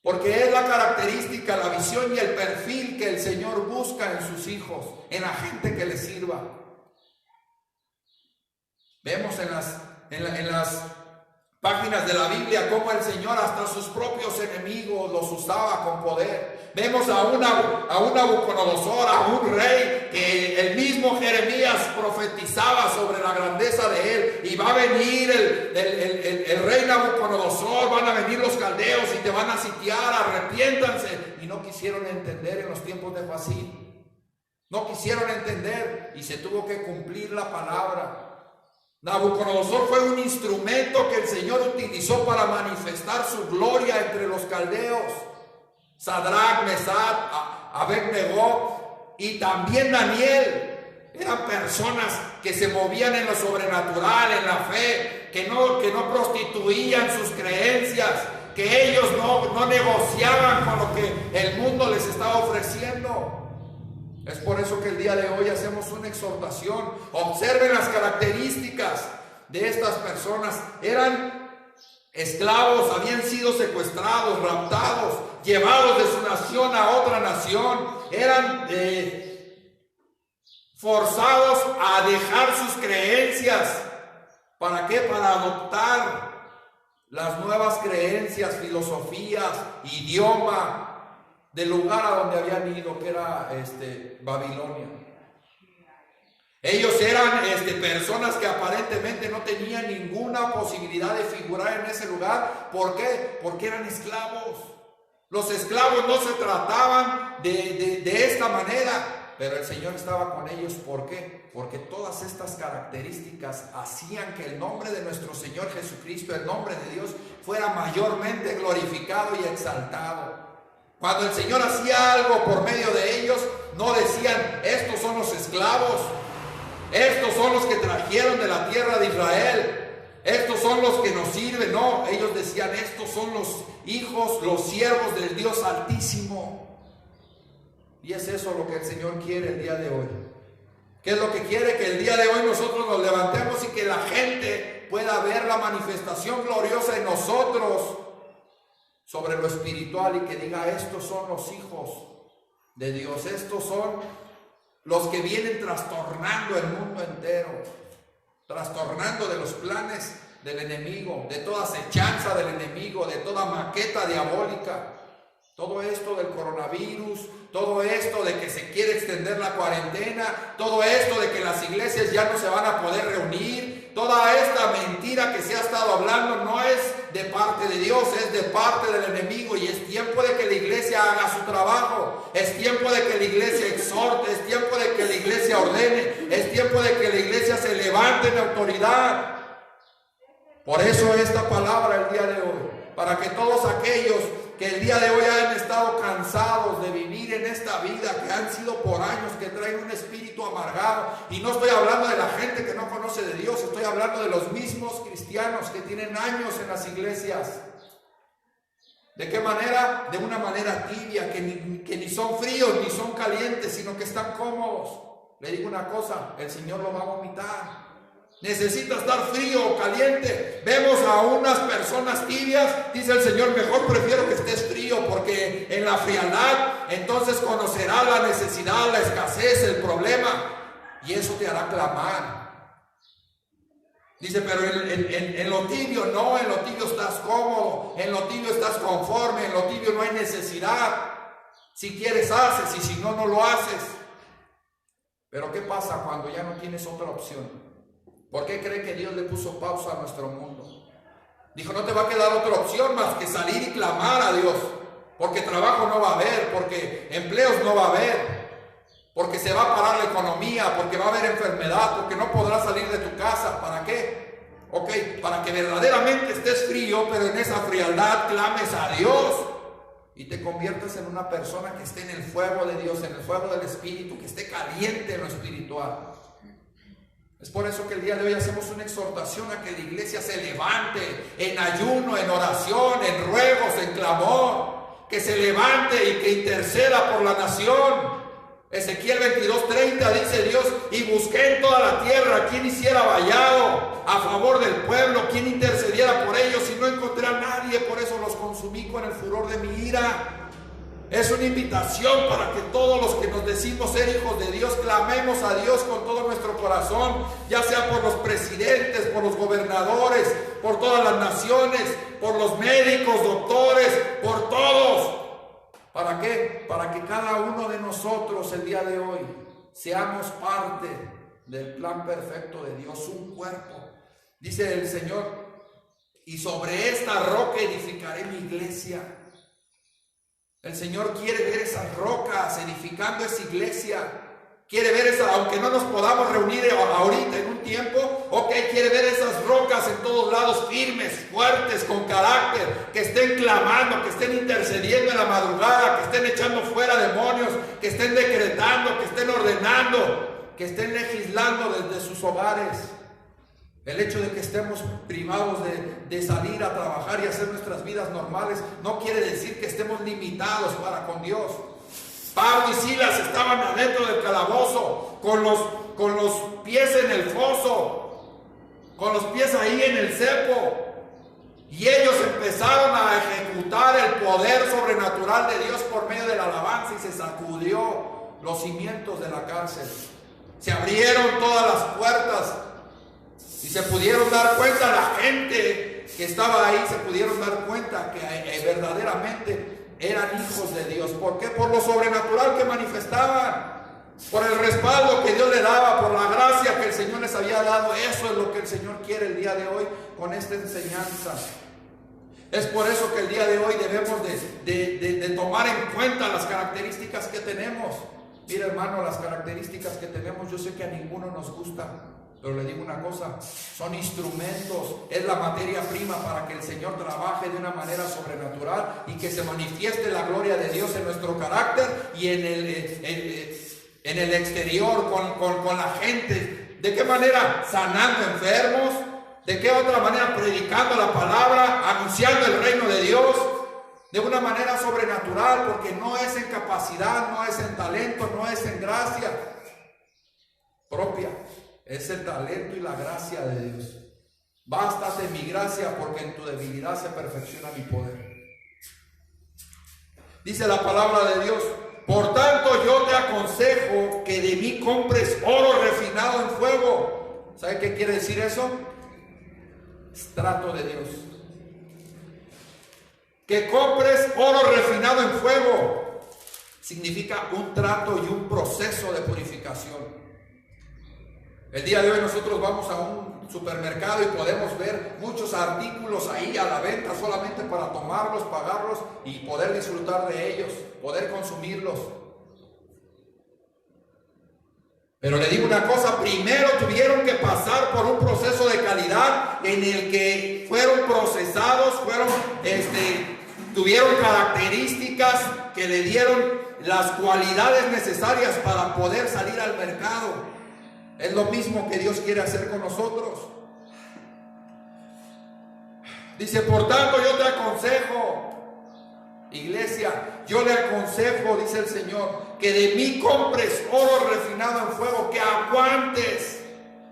Porque es la característica, la visión y el perfil que el Señor busca en sus hijos, en la gente que le sirva. Vemos en las páginas de la Biblia cómo el Señor hasta sus propios enemigos los usaba con poder. Vemos a un Nabucodonosor, a un rey que el mismo Jeremías profetizaba sobre la grandeza de él. Y va a venir el rey Nabucodonosor, van a venir los caldeos y te van a sitiar, arrepiéntanse. Y no quisieron entender en los tiempos de Joacim. No quisieron entender y se tuvo que cumplir la palabra. Nabucodonosor fue un instrumento que el Señor utilizó para manifestar su gloria entre los caldeos. Sadrach, Mesach, Abed-Nego y también Daniel eran personas que se movían en lo sobrenatural, en la fe, que no prostituían sus creencias, que ellos no negociaban con lo que el mundo les estaba ofreciendo. Es por eso que el día de hoy hacemos una exhortación. Observen las características de estas personas. Eran esclavos, habían sido secuestrados, raptados, llevados de su nación a otra nación. Eran forzados a dejar sus creencias. ¿Para qué? Para adoptar las nuevas creencias, filosofías, idioma del lugar a donde habían ido, que era Babilonia. Ellos eran personas que aparentemente no tenían ninguna posibilidad de figurar en ese lugar. ¿Por qué? Porque eran esclavos. Los esclavos no se trataban de esta manera, pero el Señor estaba con ellos. ¿Por qué? Porque todas estas características hacían que el nombre de nuestro Señor Jesucristo, el nombre de Dios, fuera mayormente glorificado y exaltado. Cuando el Señor hacía algo por medio de ellos, no decían, estos son los esclavos, estos son los que trajeron de la tierra de Israel, estos son los que nos sirven. No, ellos decían, estos son los hijos, los siervos del Dios Altísimo. Y es eso lo que el Señor quiere el día de hoy. ¿Qué es lo que quiere? Que el día de hoy nosotros nos levantemos y que la gente pueda ver la manifestación gloriosa en nosotros sobre lo espiritual y que diga, estos son los hijos de Dios, estos son los que vienen trastornando el mundo entero, trastornando de los planes del enemigo, de toda acechanza del enemigo, de toda maqueta diabólica. Todo esto del coronavirus, todo esto de que se quiere extender la cuarentena, todo esto de que las iglesias ya no se van a poder reunir, toda esta mentira que se ha estado hablando no es de parte de Dios, es de parte del enemigo, y es tiempo de que la iglesia haga su trabajo, es tiempo de que la iglesia exhorte, es tiempo de que la iglesia ordene, es tiempo de que la iglesia se levante en autoridad. Por eso esta palabra el día de hoy, para que todos aquellos que el día de hoy hayan estado cansados de vivir en esta vida, que han sido por años, que traen un espíritu amargado, y no estoy hablando de la gente que no conoce de Dios, estoy hablando de los mismos cristianos que tienen años en las iglesias. ¿De qué manera? De una manera tibia, que ni son fríos ni son calientes, sino que están cómodos. Le digo una cosa, el Señor lo va a vomitar. Necesita estar frío o caliente. Vemos a unas personas tibias, dice el Señor, mejor prefiero que estés frío, porque en la frialdad entonces conocerás la necesidad, la escasez, el problema, y eso te hará clamar. Dice, pero en lo tibio no, en lo tibio estás cómodo, en lo tibio estás conforme, en lo tibio no hay necesidad. Si quieres haces, y si no, no lo haces. Pero ¿qué pasa cuando ya no tienes otra opción? ¿Por qué cree que Dios le puso pausa a nuestro mundo? Dijo, no te va a quedar otra opción más que salir y clamar a Dios, porque trabajo no va a haber, porque empleos no va a haber, porque se va a parar la economía, porque va a haber enfermedad, porque no podrás salir de tu casa. ¿Para qué? Ok, para que verdaderamente estés frío, pero en esa frialdad clames a Dios y te conviertas en una persona que esté en el fuego de Dios, en el fuego del Espíritu, que esté caliente en lo espiritual. Es por eso que el día de hoy hacemos una exhortación a que la iglesia se levante en ayuno, en oración, en ruegos, en clamor, que se levante y que interceda por la nación. Ezequiel 22:30 dice Dios, y busqué en toda la tierra quien hiciera vallado a favor del pueblo, quien intercediera por ellos, y no encontré a nadie, por eso los consumí con el furor de mi ira. Es una invitación para que todos los que nos decimos ser hijos de Dios clamemos a Dios con todo nuestro corazón, ya sea por los presidentes, por los gobernadores, por todas las naciones, por los médicos, doctores, por todos. ¿Para qué? Para que cada uno de nosotros el día de hoy seamos parte del plan perfecto de Dios, un cuerpo. Dice el Señor, y sobre esta roca edificaré mi iglesia. El Señor quiere ver esas rocas edificando esa iglesia. Quiere ver esa, aunque no nos podamos reunir ahorita en un tiempo, ok, quiere ver esas rocas en todos lados, firmes, fuertes, con carácter, que estén clamando, que estén intercediendo en la madrugada, que estén echando fuera demonios, que estén decretando, que estén ordenando, que estén legislando desde sus hogares. El hecho de que estemos privados de salir a trabajar y hacer nuestras vidas normales no quiere decir que estemos limitados para con Dios. Pablo y Silas estaban adentro del calabozo, con los pies en el foso, con los pies ahí en el cepo, y ellos empezaron a ejecutar el poder sobrenatural de Dios por medio de la alabanza, y se sacudió los cimientos de la cárcel. Se abrieron todas las puertas y se pudieron dar cuenta, la gente que estaba ahí se pudieron dar cuenta que verdaderamente eran hijos de Dios. ¿Por qué? Por lo sobrenatural que manifestaban, por el respaldo que Dios le daba, por la gracia que el Señor les había dado. Eso es lo que el Señor quiere el día de hoy con esta enseñanza. Es por eso que el día de hoy debemos de tomar en cuenta las características que tenemos. Mira, hermano, las características que tenemos, yo sé que a ninguno nos gustan, pero le digo una cosa, son instrumentos, es la materia prima para que el Señor trabaje de una manera sobrenatural y que se manifieste la gloria de Dios en nuestro carácter y en el exterior, con la gente. ¿De qué manera? Sanando enfermos. ¿De qué otra manera? Predicando la palabra, anunciando el reino de Dios. De una manera sobrenatural, porque no es en capacidad, no es en talento, no es en gracia propia. Es el talento y la gracia de Dios. Bástate mi gracia, porque en tu debilidad se perfecciona mi poder. Dice la palabra de Dios, Por tanto, yo te aconsejo que de mí compres oro refinado en fuego. ¿Sabe qué quiere decir eso? Es trato de Dios. Que compres oro refinado en fuego significa un trato y un proceso de purificación. El día de hoy nosotros vamos a un supermercado y podemos ver muchos artículos ahí a la venta solamente para tomarlos, pagarlos y poder disfrutar de ellos, poder consumirlos. Pero le digo una cosa, primero tuvieron que pasar por un proceso de calidad en el que fueron procesados, tuvieron características que le dieron las cualidades necesarias para poder salir al mercado. Es lo mismo que Dios quiere hacer con nosotros. Dice, por tanto yo te aconsejo, iglesia, yo le aconsejo, dice el Señor, que de mí compres oro refinado en fuego, que aguantes.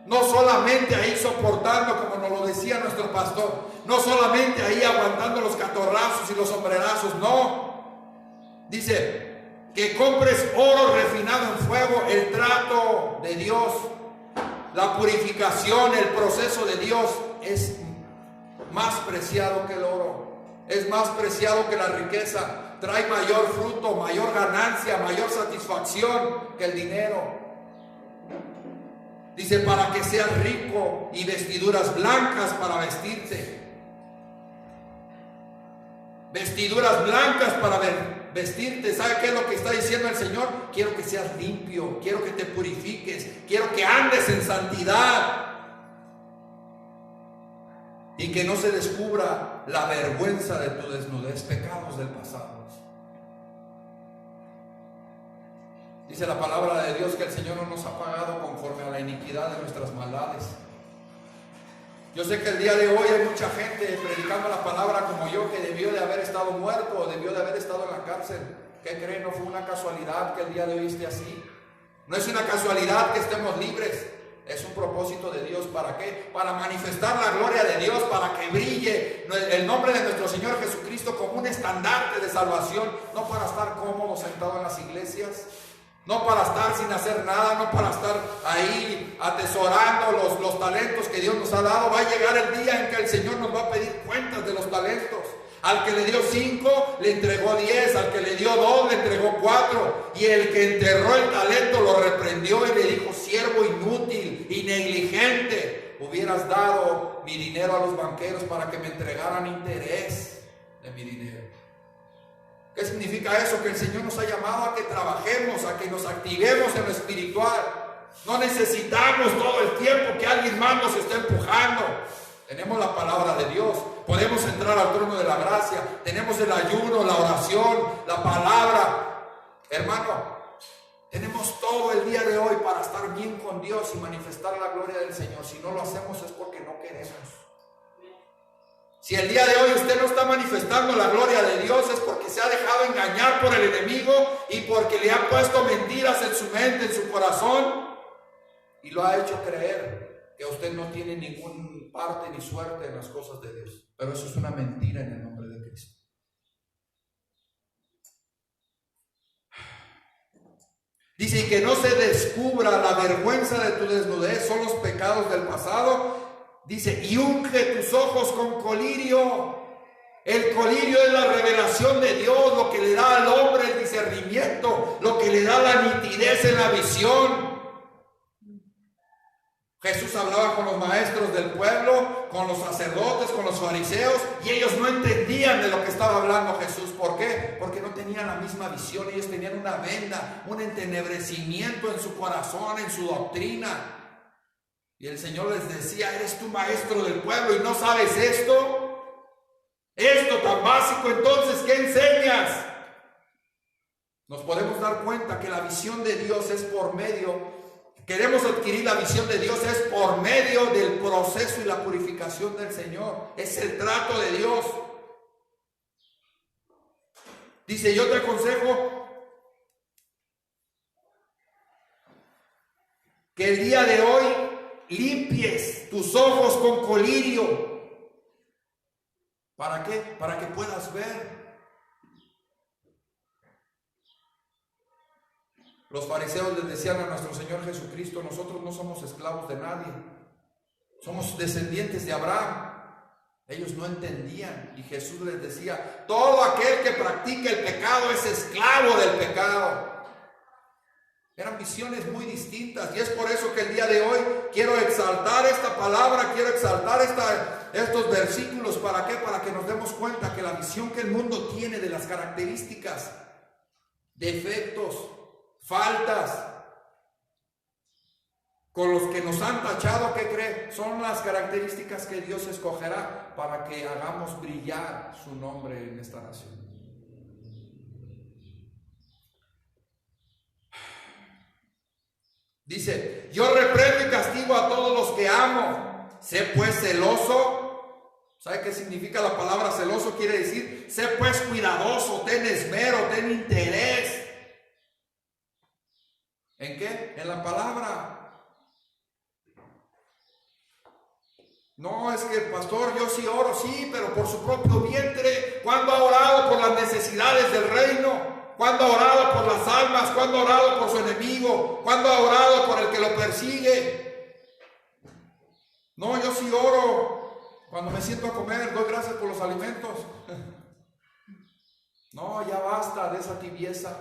No solamente ahí soportando, como nos lo decía nuestro pastor, no solamente ahí aguantando los catorrazos y los sombrerazos, no. Dice, que compres oro refinado en fuego, el trato de Dios, la purificación, el proceso de Dios es más preciado que el oro, es más preciado que la riqueza, trae mayor fruto, mayor ganancia, mayor satisfacción que el dinero. Dice, para que seas rico y vestiduras blancas para vestirte. Vestiduras blancas para vestirte. ¿Sabe qué es lo que está diciendo el Señor? Quiero que seas limpio, quiero que te purifiques, quiero que andes en santidad y que no se descubra la vergüenza de tu desnudez, pecados del pasado. Dice la palabra de Dios que el Señor no nos ha pagado conforme a la iniquidad de nuestras maldades. Yo sé que el día de hoy hay mucha gente predicando la palabra como yo, que debió de haber estado muerto o debió de haber estado en la cárcel. ¿Qué creen? No fue una casualidad que el día de hoy esté así. No es una casualidad que estemos libres. Es un propósito de Dios. ¿Para qué? Para manifestar la gloria de Dios, para que brille el nombre de nuestro Señor Jesucristo como un estandarte de salvación. No para estar cómodo sentado en las iglesias, no para estar sin hacer nada, no para estar ahí atesorando los talentos que Dios nos ha dado. Va a llegar el día en que el Señor nos va a pedir cuentas de los talentos. Al que le dio 5, le entregó 10. Al que le dio 2, le entregó 4. Y el que enterró el talento lo reprendió y le dijo: siervo inútil y negligente, hubieras dado mi dinero a los banqueros para que me entregaran interés de mi dinero. ¿Qué significa eso? Que el Señor nos ha llamado a que trabajemos, a que nos activemos en lo espiritual. No necesitamos todo el tiempo que alguien más nos esté empujando. Tenemos la palabra de Dios, podemos entrar al trono de la gracia, tenemos el ayuno, la oración, la palabra. Hermano, tenemos todo el día de hoy para estar bien con Dios y manifestar la gloria del Señor. Si no lo hacemos es porque no queremos. Si el día de hoy usted no está manifestando la gloria de Dios, es porque se ha dejado engañar por el enemigo y porque le ha puesto mentiras en su mente, en su corazón, y lo ha hecho creer que usted no tiene ninguna parte ni suerte en las cosas de Dios. Pero eso es una mentira en el nombre de Cristo. Dice, y que no se descubra la vergüenza de tu desnudez, son los pecados del pasado. Dice, y unge tus ojos con colirio. El colirio es la revelación de Dios, lo que le da al hombre el discernimiento, lo que le da la nitidez en la visión. Jesús hablaba con los maestros del pueblo, con los sacerdotes, con los fariseos, y ellos no entendían de lo que estaba hablando Jesús. ¿Por qué? Porque no tenían la misma visión. Ellos tenían una venda, un entenebrecimiento en su corazón, en su doctrina. Y el Señor les decía, ¿eres tú maestro del pueblo y no sabes esto? Esto tan básico, entonces, ¿qué enseñas? Nos podemos dar cuenta que la visión de Dios es por medio, queremos adquirir la visión de Dios, es por medio del proceso y la purificación del Señor. Es el trato de Dios. Dice, yo te aconsejo que el día de hoy limpies tus ojos con colirio. ¿Para qué? Para que puedas ver. Los fariseos les decían a nuestro Señor Jesucristo: nosotros no somos esclavos de nadie, somos descendientes de Abraham. Ellos no entendían y Jesús les decía: todo aquel que practica el pecado es esclavo del pecado. Eran visiones muy distintas, y es por eso que el día de hoy quiero exaltar esta palabra, quiero exaltar estos versículos. ¿Para qué? Para que nos demos cuenta que la visión que el mundo tiene de las características, defectos, faltas con los que nos han tachado, ¿qué cree? Son las características que Dios escogerá para que hagamos brillar su nombre en esta nación. Dice: yo reprendo y castigo a todos los que amo. Sé pues celoso. ¿Sabe qué significa la palabra celoso? Quiere decir: sé pues cuidadoso, ten esmero, ten interés. ¿En qué? En la palabra. No, es que pastor, yo sí oro, sí, pero por su propio vientre. ¿Cuándo ha orado por las necesidades del reino? ¿Cuándo ha orado por las almas? ¿Cuándo ha orado por su enemigo? ¿Cuándo ha orado por el que lo persigue? No, yo sí oro. Cuando me siento a comer, doy gracias por los alimentos. No, ya basta de esa tibieza.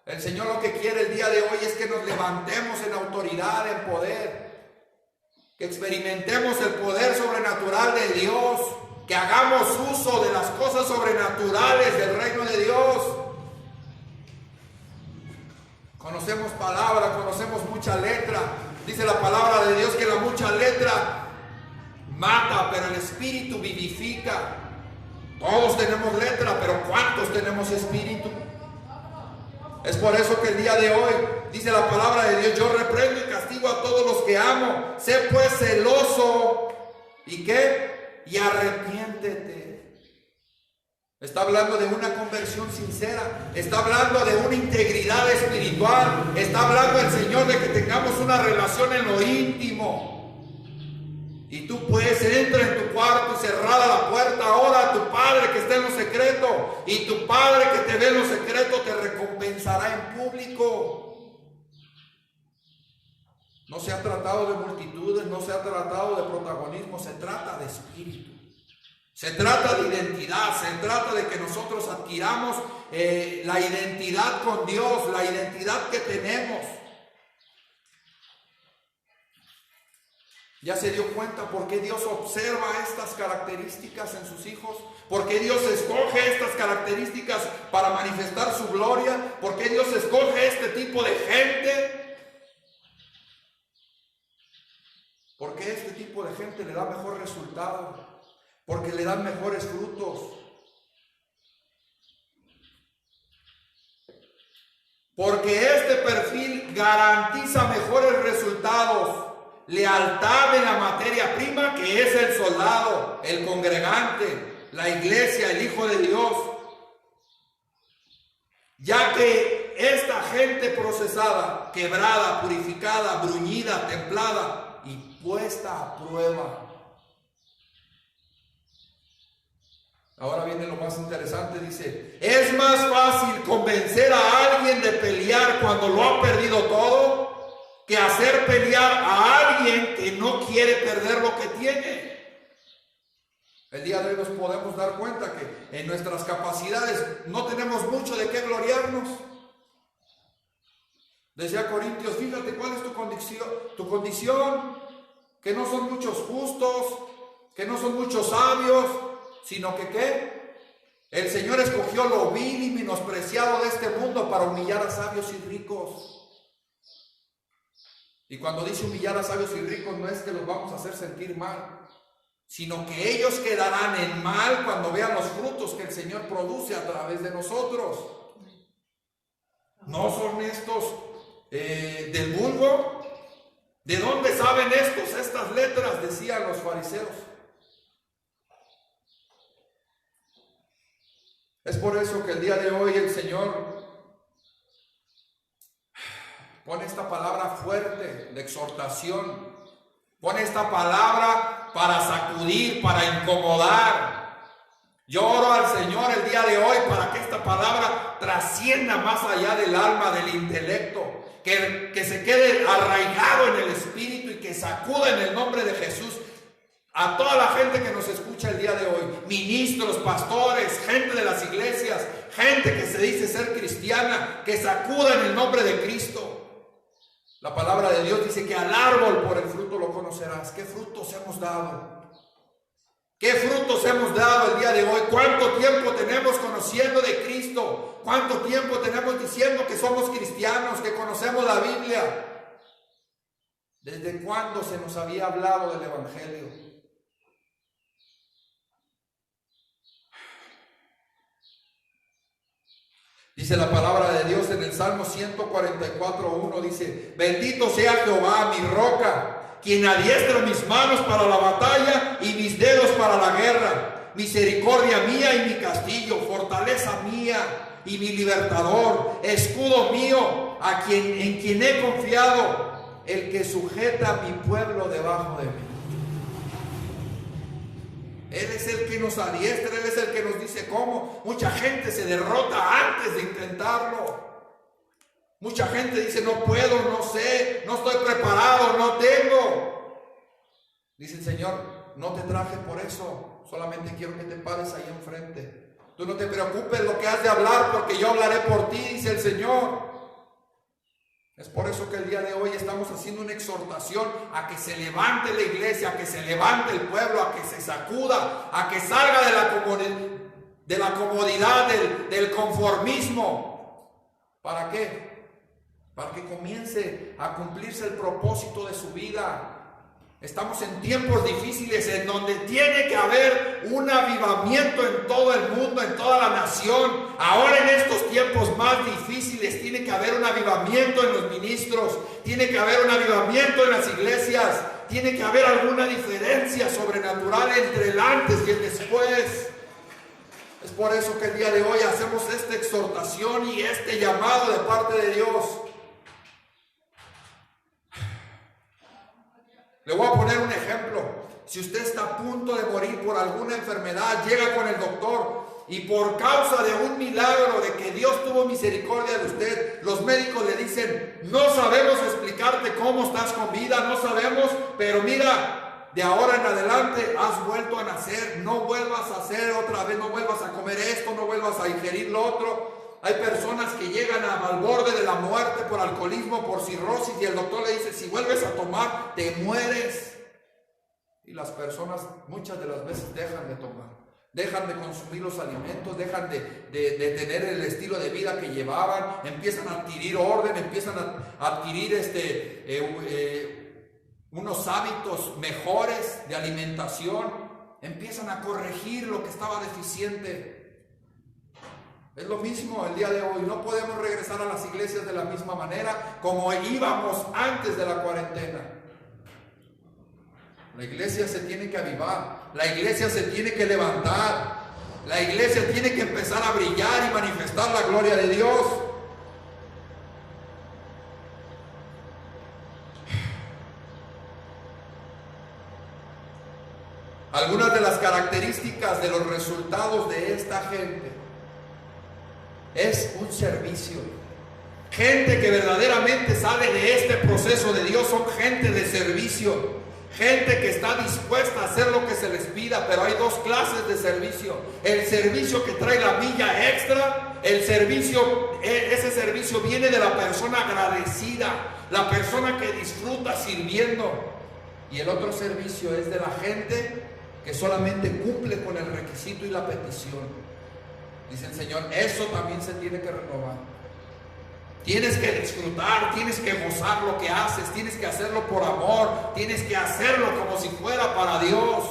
El Señor lo que quiere el día de hoy es que nos levantemos en autoridad, en poder. Que experimentemos el poder sobrenatural de Dios. Que hagamos uso de las cosas sobrenaturales del reino de Dios. Conocemos palabra, conocemos mucha letra. Dice la palabra de Dios que la mucha letra mata, pero el espíritu vivifica. Todos tenemos letra, pero ¿cuántos tenemos espíritu? Es por eso que el día de hoy dice la palabra de Dios: yo reprendo y castigo a todos los que amo. Sé pues celoso. ¿Y qué? Y arrepiéntete. Está hablando de una conversión sincera. Está hablando de una integridad espiritual. Está hablando el Señor de que tengamos una relación en lo íntimo. Y tú pues entra en tu cuarto y cerrada la puerta, ora a tu Padre que está en lo secreto. Y tu Padre que te ve en lo secreto te recompensará en público. No se ha tratado de multitudes, no se ha tratado de protagonismo, se trata de espíritu. Se trata de identidad, se trata de que nosotros adquiramos la identidad con Dios, la identidad que tenemos. ¿Ya se dio cuenta por qué Dios observa estas características en sus hijos? ¿Por qué Dios escoge estas características para manifestar su gloria? ¿Por qué Dios escoge este tipo de gente? Porque este tipo de gente le da mejor resultado. Porque le dan mejores frutos. Porque este perfil garantiza mejores resultados. Lealtad en la materia prima, que es el soldado, el congregante, la iglesia, el Hijo de Dios. Ya que esta gente procesada, quebrada, purificada, bruñida, templada y puesta a prueba. Ahora viene lo más interesante, dice: es más fácil convencer a alguien de pelear cuando lo ha perdido todo que hacer pelear a alguien que no quiere perder lo que tiene. El día de hoy nos podemos dar cuenta que en nuestras capacidades no tenemos mucho de qué gloriarnos. Decía Corintios: fíjate cuál es tu condición, que no son muchos justos, que no son muchos sabios, sino que ¿qué? El Señor escogió lo vil y menospreciado de este mundo para humillar a sabios y ricos. Y cuando dice humillar a sabios y ricos, no es que los vamos a hacer sentir mal, sino que ellos quedarán en mal cuando vean los frutos que el Señor produce a través de nosotros. ¿No son estos del vulgo? ¿De dónde saben estos estas letras?, decían los fariseos. Es por eso que el día de hoy el Señor pone esta palabra fuerte de exhortación. Pone esta palabra para sacudir, para incomodar. Yo oro al Señor el día de hoy para que esta palabra trascienda más allá del alma, del intelecto, que se quede arraigado en el espíritu y que sacuda en el nombre de Jesús a toda la gente que nos escucha el día de hoy, ministros, pastores, gente de las iglesias, gente que se dice ser cristiana, que sacuda en el nombre de Cristo. La palabra de Dios dice que al árbol por el fruto lo conocerás. ¿Qué frutos hemos dado? ¿Qué frutos hemos dado el día de hoy? ¿Cuánto tiempo tenemos conociendo de Cristo? ¿Cuánto tiempo tenemos diciendo que somos cristianos, que conocemos la Biblia? ¿Desde cuándo se nos había hablado del Evangelio? Dice la palabra de Dios en el Salmo 144:1, dice: bendito sea Jehová, mi roca, quien adiestra mis manos para la batalla y mis dedos para la guerra. Misericordia mía y mi castillo, fortaleza mía y mi libertador, escudo mío, en quien he confiado, el que sujeta a mi pueblo debajo de mí. Él es el que nos adiestra, Él es el que nos dice cómo. Mucha gente se derrota antes de intentarlo. Mucha gente dice: no puedo, no sé, no estoy preparado, no tengo. Dice el Señor: no te traje por eso, solamente quiero que te pares ahí enfrente. Tú no te preocupes lo que has de hablar, porque yo hablaré por ti, dice el Señor. Es por eso que el día de hoy estamos haciendo una exhortación a que se levante la iglesia, a que se levante el pueblo, a que se sacuda, a que salga de la comodidad, del conformismo. ¿Para qué? Para que comience a cumplirse el propósito de su vida. Estamos en tiempos difíciles en donde tiene que haber un avivamiento en todo el mundo, en toda la nación. Ahora en estos tiempos más difíciles tiene que haber un avivamiento en los ministros, tiene que haber un avivamiento en las iglesias, tiene que haber alguna diferencia sobrenatural entre el antes y el después. Es por eso que el día de hoy hacemos esta exhortación y este llamado de parte de Dios. Le voy a poner un ejemplo. Si usted está a punto de morir por alguna enfermedad, llega con el doctor y por causa de un milagro de que Dios tuvo misericordia de usted, los médicos le dicen: no sabemos explicarte cómo estás con vida, no sabemos, pero mira, de ahora en adelante has vuelto a nacer, no vuelvas a hacer otra vez, no vuelvas a comer esto, no vuelvas a ingerir lo otro. Hay personas que llegan al borde de la muerte por alcoholismo, por cirrosis, y el doctor le dice: si vuelves a tomar, te mueres. Y las personas muchas de las veces dejan de tomar, dejan de consumir los alimentos, dejan de tener el estilo de vida que llevaban, empiezan a adquirir orden, empiezan a adquirir unos hábitos mejores de alimentación, empiezan a corregir lo que estaba deficiente. Es lo mismo el día de hoy. No podemos regresar a las iglesias de la misma manera como íbamos antes de la cuarentena. La iglesia se tiene que avivar, la iglesia se tiene que levantar, la iglesia tiene que empezar a brillar y manifestar la gloria de Dios. Algunas de las características de los resultados de esta gente es un servicio. Gente que verdaderamente sale de este proceso de Dios son gente de servicio, gente que está dispuesta a hacer lo que se les pida. Pero hay dos clases de servicio: el servicio que trae la milla extra, ese servicio viene de la persona agradecida, la persona que disfruta sirviendo, y el otro servicio es de la gente que solamente cumple con el requisito y la petición. Dice el Señor: eso también se tiene que renovar. Tienes que disfrutar, tienes que gozar lo que haces, tienes que hacerlo por amor, tienes que hacerlo como si fuera para Dios.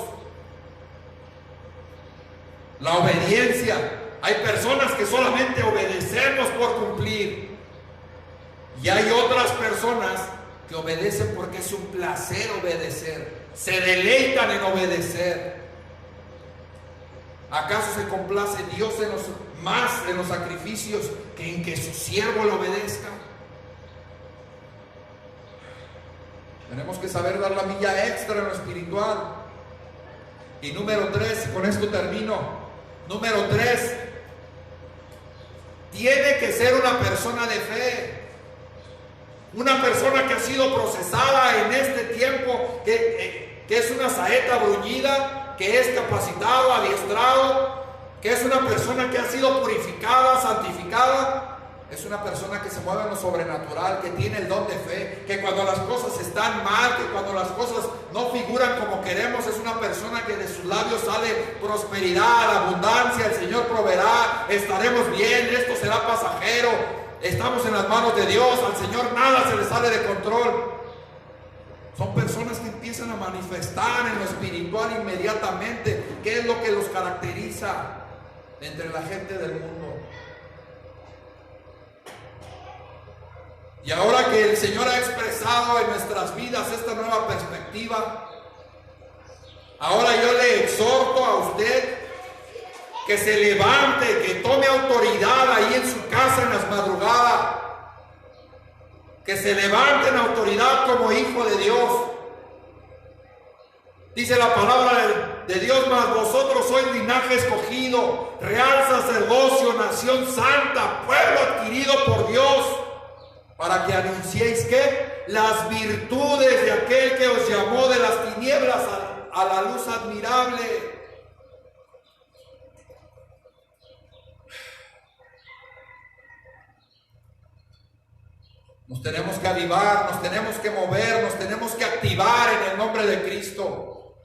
La obediencia. Hay personas que solamente obedecemos por cumplir, y hay otras personas que obedecen porque es un placer obedecer, se deleitan en obedecer. ¿Acaso se complace Dios más en los sacrificios que en que su siervo le obedezca? Tenemos que saber dar la milla extra en lo espiritual. Y número 3, y con esto termino. Número 3, tiene que ser una persona de fe. Una persona que ha sido procesada en este tiempo, que es una saeta bruñida, que es capacitado, adiestrado, que es una persona que ha sido purificada, santificada. Es una persona que se mueve en lo sobrenatural, que tiene el don de fe, que cuando las cosas están mal, que cuando las cosas no figuran como queremos, es una persona que de sus labios sale prosperidad, abundancia, el Señor proveerá, estaremos bien, esto será pasajero, estamos en las manos de Dios, al Señor nada se le sale de control. Son personas que empiezan a manifestar en lo espiritual inmediatamente. ¿Qué es lo que los caracteriza entre la gente del mundo? Y ahora que el Señor ha expresado en nuestras vidas esta nueva perspectiva, ahora yo le exhorto a usted que se levante, que tome autoridad ahí en su casa en las madrugadas, que se levante en autoridad como hijo de Dios. Dice la palabra de Dios: mas vosotros sois linaje escogido, real sacerdocio, nación santa, pueblo adquirido por Dios, para que anunciéis ¿qué? Las virtudes de aquel que os llamó de las tinieblas a la luz admirable. Nos tenemos que avivar, nos tenemos que mover, nos tenemos que activar en el nombre de Cristo.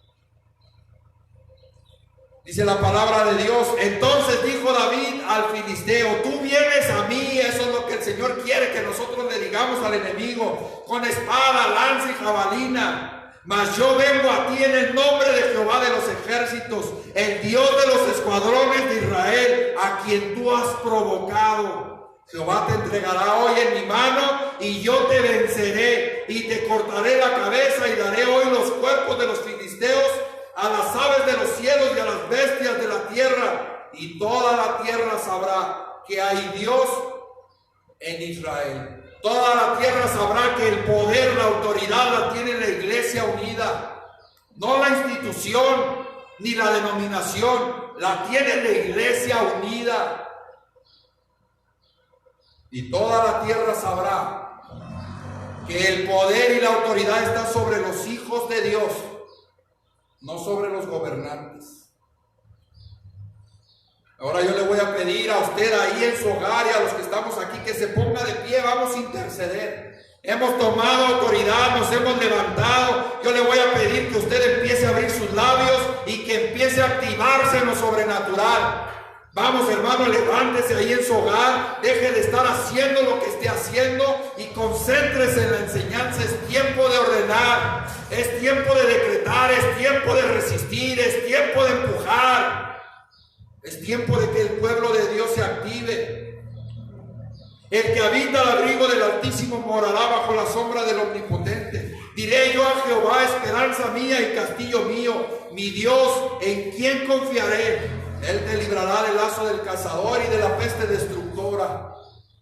Dice la palabra de Dios: entonces dijo David al filisteo: tú vienes a mí. Eso es lo que el Señor quiere que nosotros le digamos al enemigo, con espada, lanza y jabalina. Mas yo vengo a ti en el nombre de Jehová de los ejércitos, el Dios de los escuadrones de Israel, a quien tú has provocado. Jehová te entregará hoy en mi mano, y yo te venceré, y te cortaré la cabeza, y daré hoy los cuerpos de los filisteos a las aves de los cielos y a las bestias de la tierra, y toda la tierra sabrá que hay Dios en Israel. Toda la tierra sabrá que el poder, la autoridad la tiene la iglesia unida, no la institución ni la denominación, la tiene la iglesia unida. Y toda la tierra sabrá que el poder y la autoridad están sobre los hijos de Dios, no sobre los gobernantes. Ahora yo le voy a pedir a usted ahí en su hogar y a los que estamos aquí que se ponga de pie. Vamos a interceder. Hemos tomado autoridad, nos hemos levantado. Yo le voy a pedir que usted empiece a abrir sus labios y que empiece a activarse en lo sobrenatural. Vamos, hermano, levántese ahí en su hogar, deje de estar haciendo lo que esté haciendo y concéntrese en la enseñanza. Es tiempo de ordenar, es tiempo de decretar, es tiempo de resistir, es tiempo de empujar, es tiempo de que el pueblo de Dios se active. El que habita al abrigo del Altísimo morará bajo la sombra del Omnipotente. Diré yo a Jehová, esperanza mía y castillo mío, mi Dios, ¿en quién confiaré? Él te librará del lazo del cazador y de la peste destructora.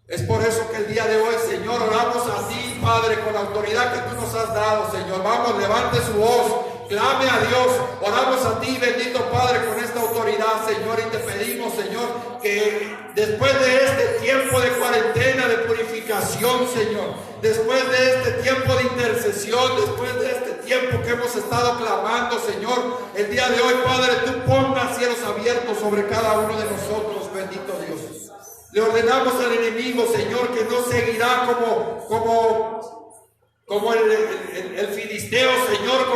Es por eso que el día de hoy, Señor, oramos a ti, Padre, con la autoridad que tú nos has dado, Señor. Vamos, levante su voz, clame a Dios. Oramos a ti, bendito Padre, con esta autoridad, Señor, y te pedimos, Señor, que después de este tiempo de cuarentena, de purificación, Señor, después de este tiempo de intercesión, después de este tiempo que hemos estado clamando, Señor, el día de hoy, Padre, tú pongas cielos abiertos sobre cada uno de nosotros, bendito Dios. Le ordenamos al enemigo, Señor, que no seguirá como el filisteo, Señor,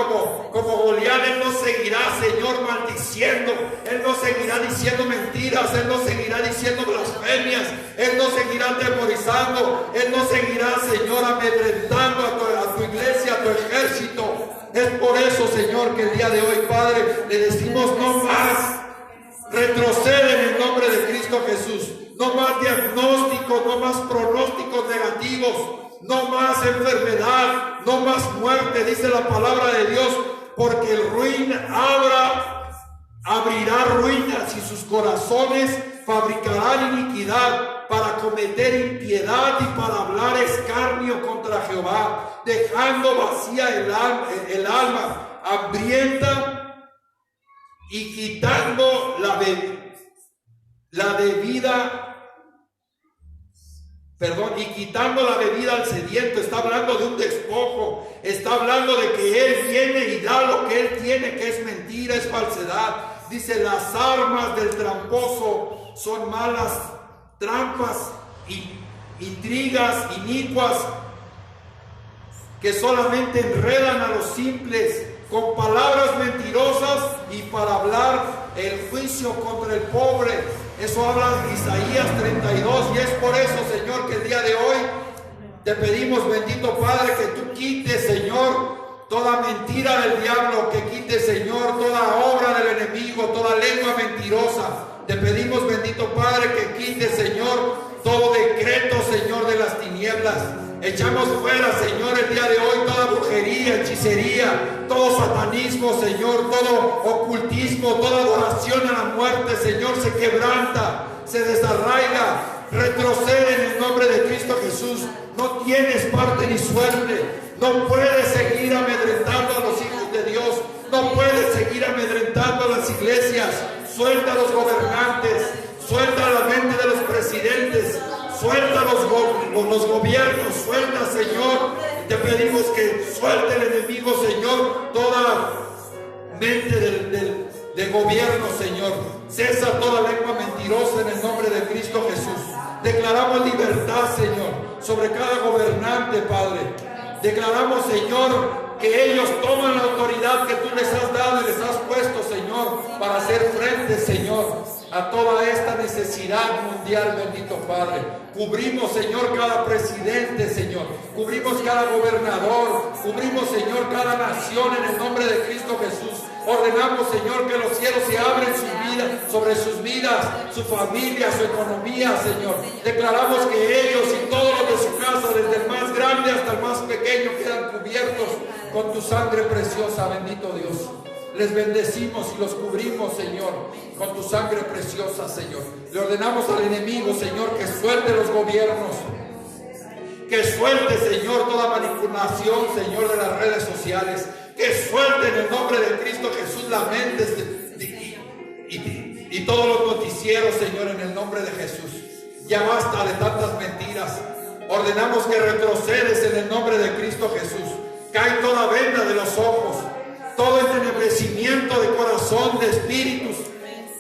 como Goliat. Él no seguirá, Señor, maldiciendo. Él no seguirá diciendo mentiras. Él no seguirá diciendo blasfemias. Él no seguirá atemorizando. Él no seguirá, Señor, amedrentando a tu iglesia, a tu ejército. Es por eso, Señor, que el día de hoy, Padre, le decimos no más. Retrocede en el nombre de Cristo Jesús. No más diagnósticos, no más pronósticos negativos. No más enfermedad, no más muerte, dice la palabra de Dios, porque el ruin abrirá ruinas y sus corazones fabricarán iniquidad para cometer impiedad y para hablar escarnio contra Jehová, dejando vacía el alma, hambrienta y quitando la debida y quitando la bebida al sediento. Está hablando de un despojo, está hablando de que Él viene y da lo que Él tiene, que es mentira, es falsedad. Dice, las armas del tramposo son malas trampas, intrigas inicuas, que solamente enredan a los simples con palabras mentirosas y para hablar el juicio contra el pobre. Eso habla de Isaías 32, y es por eso, Señor, que el día de hoy te pedimos, bendito Padre, que tú quites, Señor, toda mentira del diablo, que quites, Señor, toda obra del enemigo, toda lengua mentirosa. Te pedimos, bendito Padre, que quites, Señor, todo decreto, Señor, de las tinieblas. Echamos fuera, Señor, el día de hoy toda brujería, hechicería, todo satanismo, Señor, todo ocultismo, toda adoración a la muerte, Señor, se quebranta, se desarraiga, retrocede en el nombre de Cristo Jesús. No tienes parte ni suerte, no puedes seguir amedrentando a los hijos de Dios, no puedes seguir amedrentando a las iglesias. Suelta a los gobernantes, suelta la mente de los presidentes, suelta los gobiernos, suelta, Señor. Te pedimos que suelte el enemigo, Señor, toda mente de gobierno, Señor. Cesa toda lengua mentirosa en el nombre de Cristo Jesús. Declaramos libertad, Señor, sobre cada gobernante, Padre. Declaramos, Señor, que ellos toman la autoridad que tú les has dado y les has puesto, Señor, para hacer frente, Señor, a toda esta necesidad mundial, bendito Padre. Cubrimos, Señor, cada presidente, Señor. Cubrimos cada gobernador. Cubrimos, Señor, cada nación en el nombre de Cristo Jesús. Ordenamos, Señor, que los cielos se abren sobre sus vidas, su familia, su economía, Señor. Declaramos que ellos y todos los de su casa, desde el más grande hasta el más pequeño, quedan cubiertos con tu sangre preciosa, bendito Dios. Les bendecimos y los cubrimos, Señor, con tu sangre preciosa, Señor. Le ordenamos al enemigo, Señor, que suelte los gobiernos, que suelte, Señor, toda manipulación, Señor, de las redes sociales, que suelte en el nombre de Cristo Jesús la mente y todos los noticieros, Señor, en el nombre de Jesús. Ya basta de tantas mentiras. Ordenamos que retrocedes en el nombre de Cristo Jesús. Cae toda venda de los ojos, todo entenebrecimiento de corazón, de espíritus.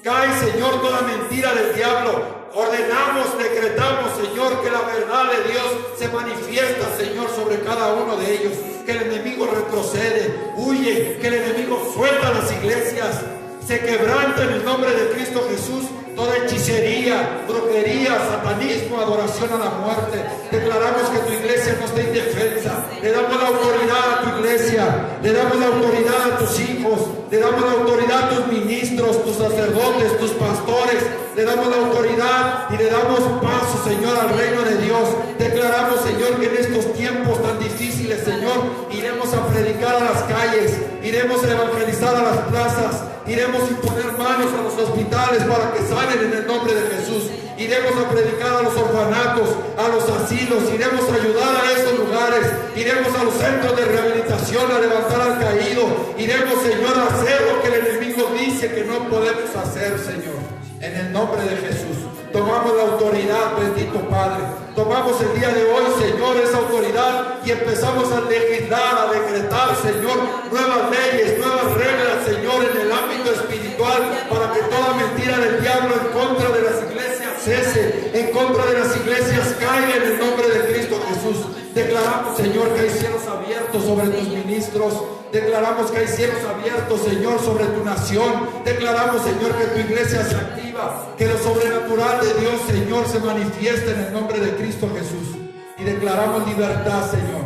Cae, Señor, toda mentira del diablo. Ordenamos, decretamos, Señor, que la verdad de Dios se manifiesta, Señor, sobre cada uno de ellos. Que el enemigo retrocede, huye, que el enemigo suelta las iglesias. Se quebranta en el nombre de Cristo Jesús toda hechicería, brujería, satanismo, adoración a la muerte. Declaramos que tu iglesia no está indefensa. Le damos la autoridad a tu iglesia, le damos la autoridad a tus hijos, le damos la autoridad a tus ministros, tus sacerdotes, tus pastores. Le damos la autoridad y le damos paso, Señor, al reino de Dios. Declaramos, Señor, que en estos tiempos tan difíciles, Señor, iremos a predicar a las calles, iremos a evangelizar a las plazas, iremos a imponer manos a los hospitales para que salen en el nombre de Jesús. Iremos a predicar a los orfanatos, a los asilos, iremos a ayudar a esos lugares, iremos a los centros de rehabilitación a levantar al caído, iremos, Señor, a hacer lo que el enemigo dice que no podemos hacer, Señor. En el nombre de Jesús, tomamos la autoridad, bendito Padre. Tomamos el día de hoy, Señor, esa autoridad y empezamos a legislar, a decretar, Señor, nuevas leyes, nuevas reglas, Señor, en el ámbito espiritual, para que toda mentira del diablo en contra de las iglesias cese, en contra de las iglesias caiga en el nombre de Cristo Jesús. Declaramos, Señor, que hay cielos abiertos sobre tus ministros. Declaramos que hay cielos abiertos, Señor, sobre tu nación. Declaramos, Señor, que tu iglesia se activa, que lo sobrenatural de Dios, Señor, se manifiesta en el nombre de Cristo Jesús. Y declaramos libertad, Señor.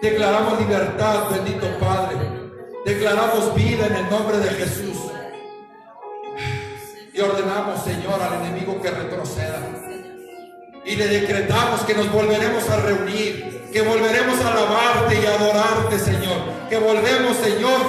Declaramos libertad, bendito Padre. Declaramos vida en el nombre de Jesús. Y ordenamos, Señor, al enemigo que retroceda. Y le decretamos que nos volveremos a reunir, que volveremos a alabarte y a adorarte, Señor. Que volvemos, Señor,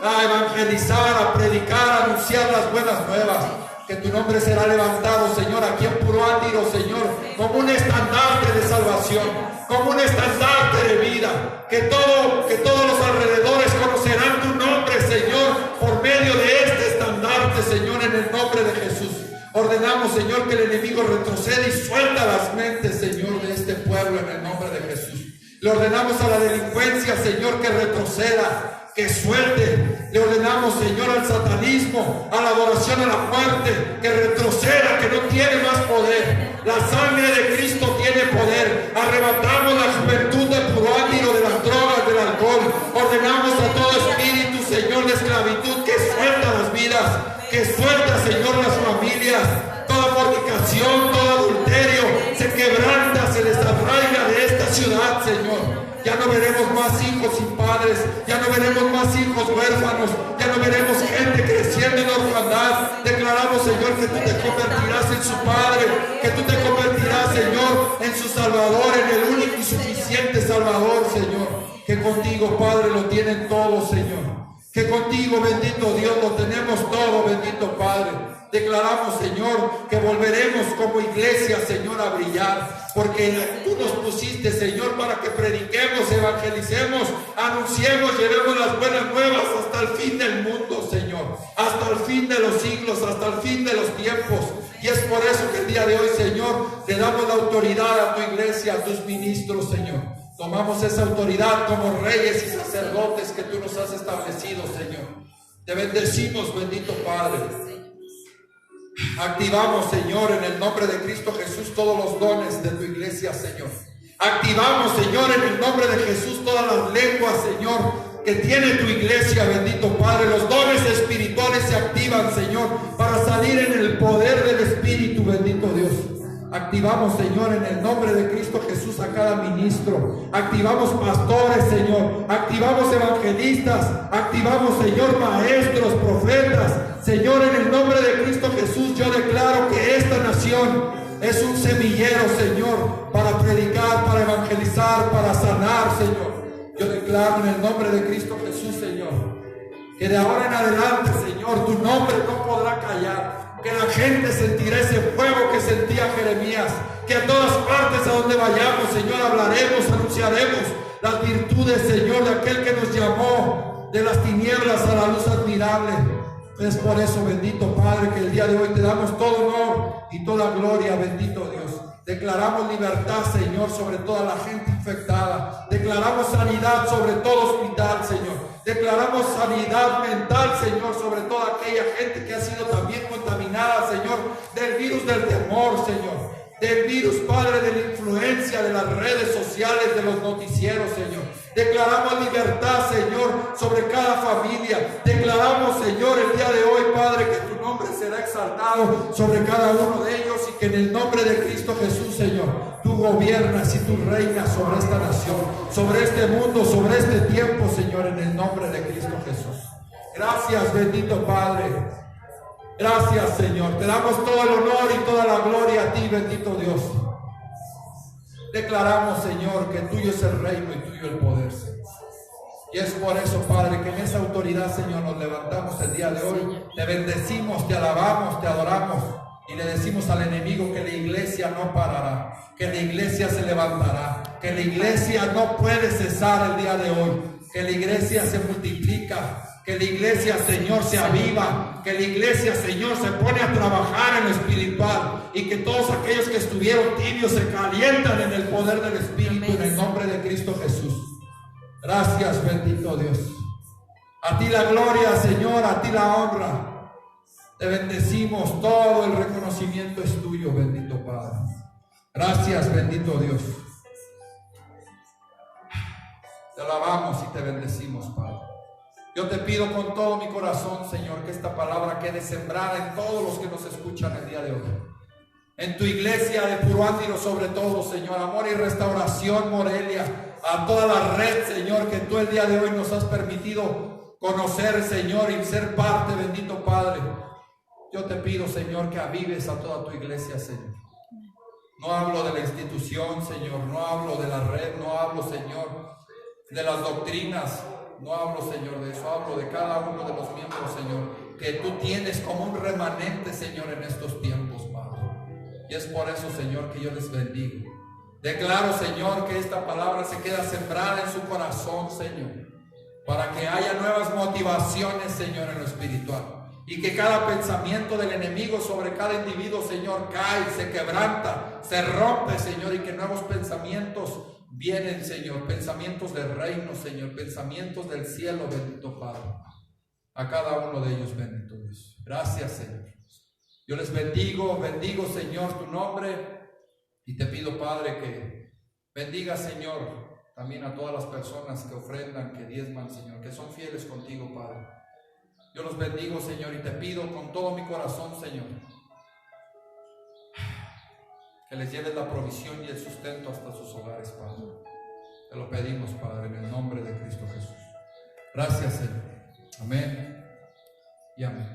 a evangelizar, a predicar, a anunciar las buenas nuevas. Que tu nombre será levantado, Señor, aquí en Puruándiro, Señor, como un estandarte de salvación, como un estandarte de vida. Que todos los alrededores conocerán tu nombre, Señor, por medio de este estandarte, Señor, en el nombre de Jesús. Ordenamos, Señor, que el enemigo retroceda y suelta las mentes, Señor, de este pueblo en el nombre de Jesús. Le ordenamos a la delincuencia, Señor, que retroceda, que suelte. Le ordenamos, Señor, al satanismo, a la adoración a la muerte, que retroceda, que no tiene más poder. La sangre de Cristo tiene poder. Arrebatamos la juventud de puro ánimo, de las drogas, del alcohol. Ordenamos a todo espíritu, Señor, de esclavitud, que suelta las vidas, que suelta, Señor, las familias. Toda fornicación, todo adulterio se quebranta, se desarraiga de esta ciudad, Señor. Ya no veremos más hijos sin padres, ya no veremos más hijos huérfanos, ya no veremos gente creciendo en orfandad. Declaramos, Señor, que tú te convertirás en su Padre, que tú te convertirás, Señor, en su Salvador, en el único y suficiente Salvador, Señor. Que contigo, Padre, lo tienen todo, Señor. Que contigo, bendito Dios, lo tenemos todo, bendito Padre. Declaramos, Señor, que volveremos como iglesia, Señor, a brillar, porque tú nos pusiste, Señor, para que prediquemos, evangelicemos, anunciemos, llevemos las buenas nuevas hasta el fin del mundo, Señor, hasta el fin de los siglos, hasta el fin de los tiempos. Y es por eso que el día de hoy, Señor, te damos la autoridad a tu iglesia, a tus ministros, Señor. Tomamos esa autoridad como reyes y sacerdotes que tú nos has establecido, Señor. Te bendecimos, bendito Padre. Activamos, Señor, en el nombre de Cristo Jesús, todos los dones de tu iglesia, Señor. Activamos, Señor, en el nombre de Jesús, todas las lenguas, Señor, que tiene tu iglesia, bendito Padre. Los dones espirituales se activan, Señor, para salir en el poder del Espíritu, bendito Dios. Activamos, Señor, en el nombre de Cristo Jesús a cada ministro. Activamos pastores, Señor. Activamos evangelistas. Activamos, Señor, maestros, profetas. Señor, en el nombre de Cristo Jesús, yo declaro que esta nación es un semillero, Señor, para predicar, para evangelizar, para sanar, Señor. Yo declaro en el nombre de Cristo Jesús, Señor, que de ahora en adelante, Señor, tu nombre no podrá callar. Que la gente sentirá ese fuego que sentía Jeremías. Que a todas partes a donde vayamos, Señor, hablaremos, anunciaremos las virtudes, Señor, de aquel que nos llamó de las tinieblas a la luz admirable. Es por eso, bendito Padre, que el día de hoy te damos todo honor y toda gloria, bendito Dios. Declaramos libertad, Señor, sobre toda la gente infectada. Declaramos sanidad sobre todo hospital, Señor. Declaramos sanidad mental, Señor, sobre toda aquella gente que ha sido también contaminada, Señor, del virus del temor, Señor. Del virus, Padre, de la influencia de las redes sociales, de los noticieros, Señor. Declaramos libertad, Señor, sobre cada familia. Declaramos, Señor, el día de hoy, Padre, que tu nombre será exaltado sobre cada uno de ellos y que en el nombre de Cristo Jesús, Señor, tú gobiernas y tú reinas sobre esta nación, sobre este mundo, sobre este tiempo, Señor, en el nombre de Cristo Jesús. Gracias, bendito Padre. Gracias, Señor. Te damos todo el honor y toda la gloria a ti, bendito Dios. Declaramos, Señor, que tuyo es el reino y tuyo el poder, Señor. Y es por eso, Padre, que en esa autoridad, Señor, nos levantamos el día de hoy. Te bendecimos, te alabamos, te adoramos. Y le decimos al enemigo que la iglesia no parará, que la iglesia se levantará, que la iglesia no puede cesar el día de hoy, que la iglesia se multiplica. Que la iglesia, Señor, se aviva, que la iglesia, Señor, se pone a trabajar en lo espiritual y que todos aquellos que estuvieron tibios se calientan en el poder del Espíritu. Amén. En el nombre de Cristo Jesús. Gracias, bendito Dios. A ti la gloria, Señor, a ti la honra. Te bendecimos, todo el reconocimiento es tuyo, bendito Padre. Gracias, bendito Dios. Te alabamos y te bendecimos, Padre. Yo te pido con todo mi corazón, Señor, que esta palabra quede sembrada en todos los que nos escuchan el día de hoy. En tu iglesia de Puro Ánimo, sobre todo, Señor, Amor y Restauración Morelia, a toda la red, Señor, que tú el día de hoy nos has permitido conocer, Señor, y ser parte, bendito Padre. Yo te pido, Señor, que avives a toda tu iglesia, Señor. No hablo de la institución, Señor, no hablo de la red, no hablo, Señor, de las doctrinas. No hablo, Señor, de eso, hablo de cada uno de los miembros, Señor, que tú tienes como un remanente, Señor, en estos tiempos, Padre. Y es por eso, Señor, que yo les bendigo. Declaro, Señor, que esta palabra se queda sembrada en su corazón, Señor, para que haya nuevas motivaciones, Señor, en lo espiritual. Y que cada pensamiento del enemigo sobre cada individuo, Señor, cae, se quebranta, se rompe, Señor, y que nuevos pensamientos vienen, Señor, pensamientos del reino, Señor, pensamientos del cielo, bendito Padre. A cada uno de ellos, bendito Dios. Gracias, Señor. Yo les bendigo, Señor, tu nombre, y te pido, Padre, que bendiga, Señor, también a todas las personas que ofrendan, que diezman, Señor, que son fieles contigo, Padre. Yo los bendigo, Señor, y te pido con todo mi corazón, Señor, que les lleves la provisión y el sustento hasta sus hogares, Padre. Te lo pedimos, Padre, en el nombre de Cristo Jesús. Gracias, Señor. Amén y amén.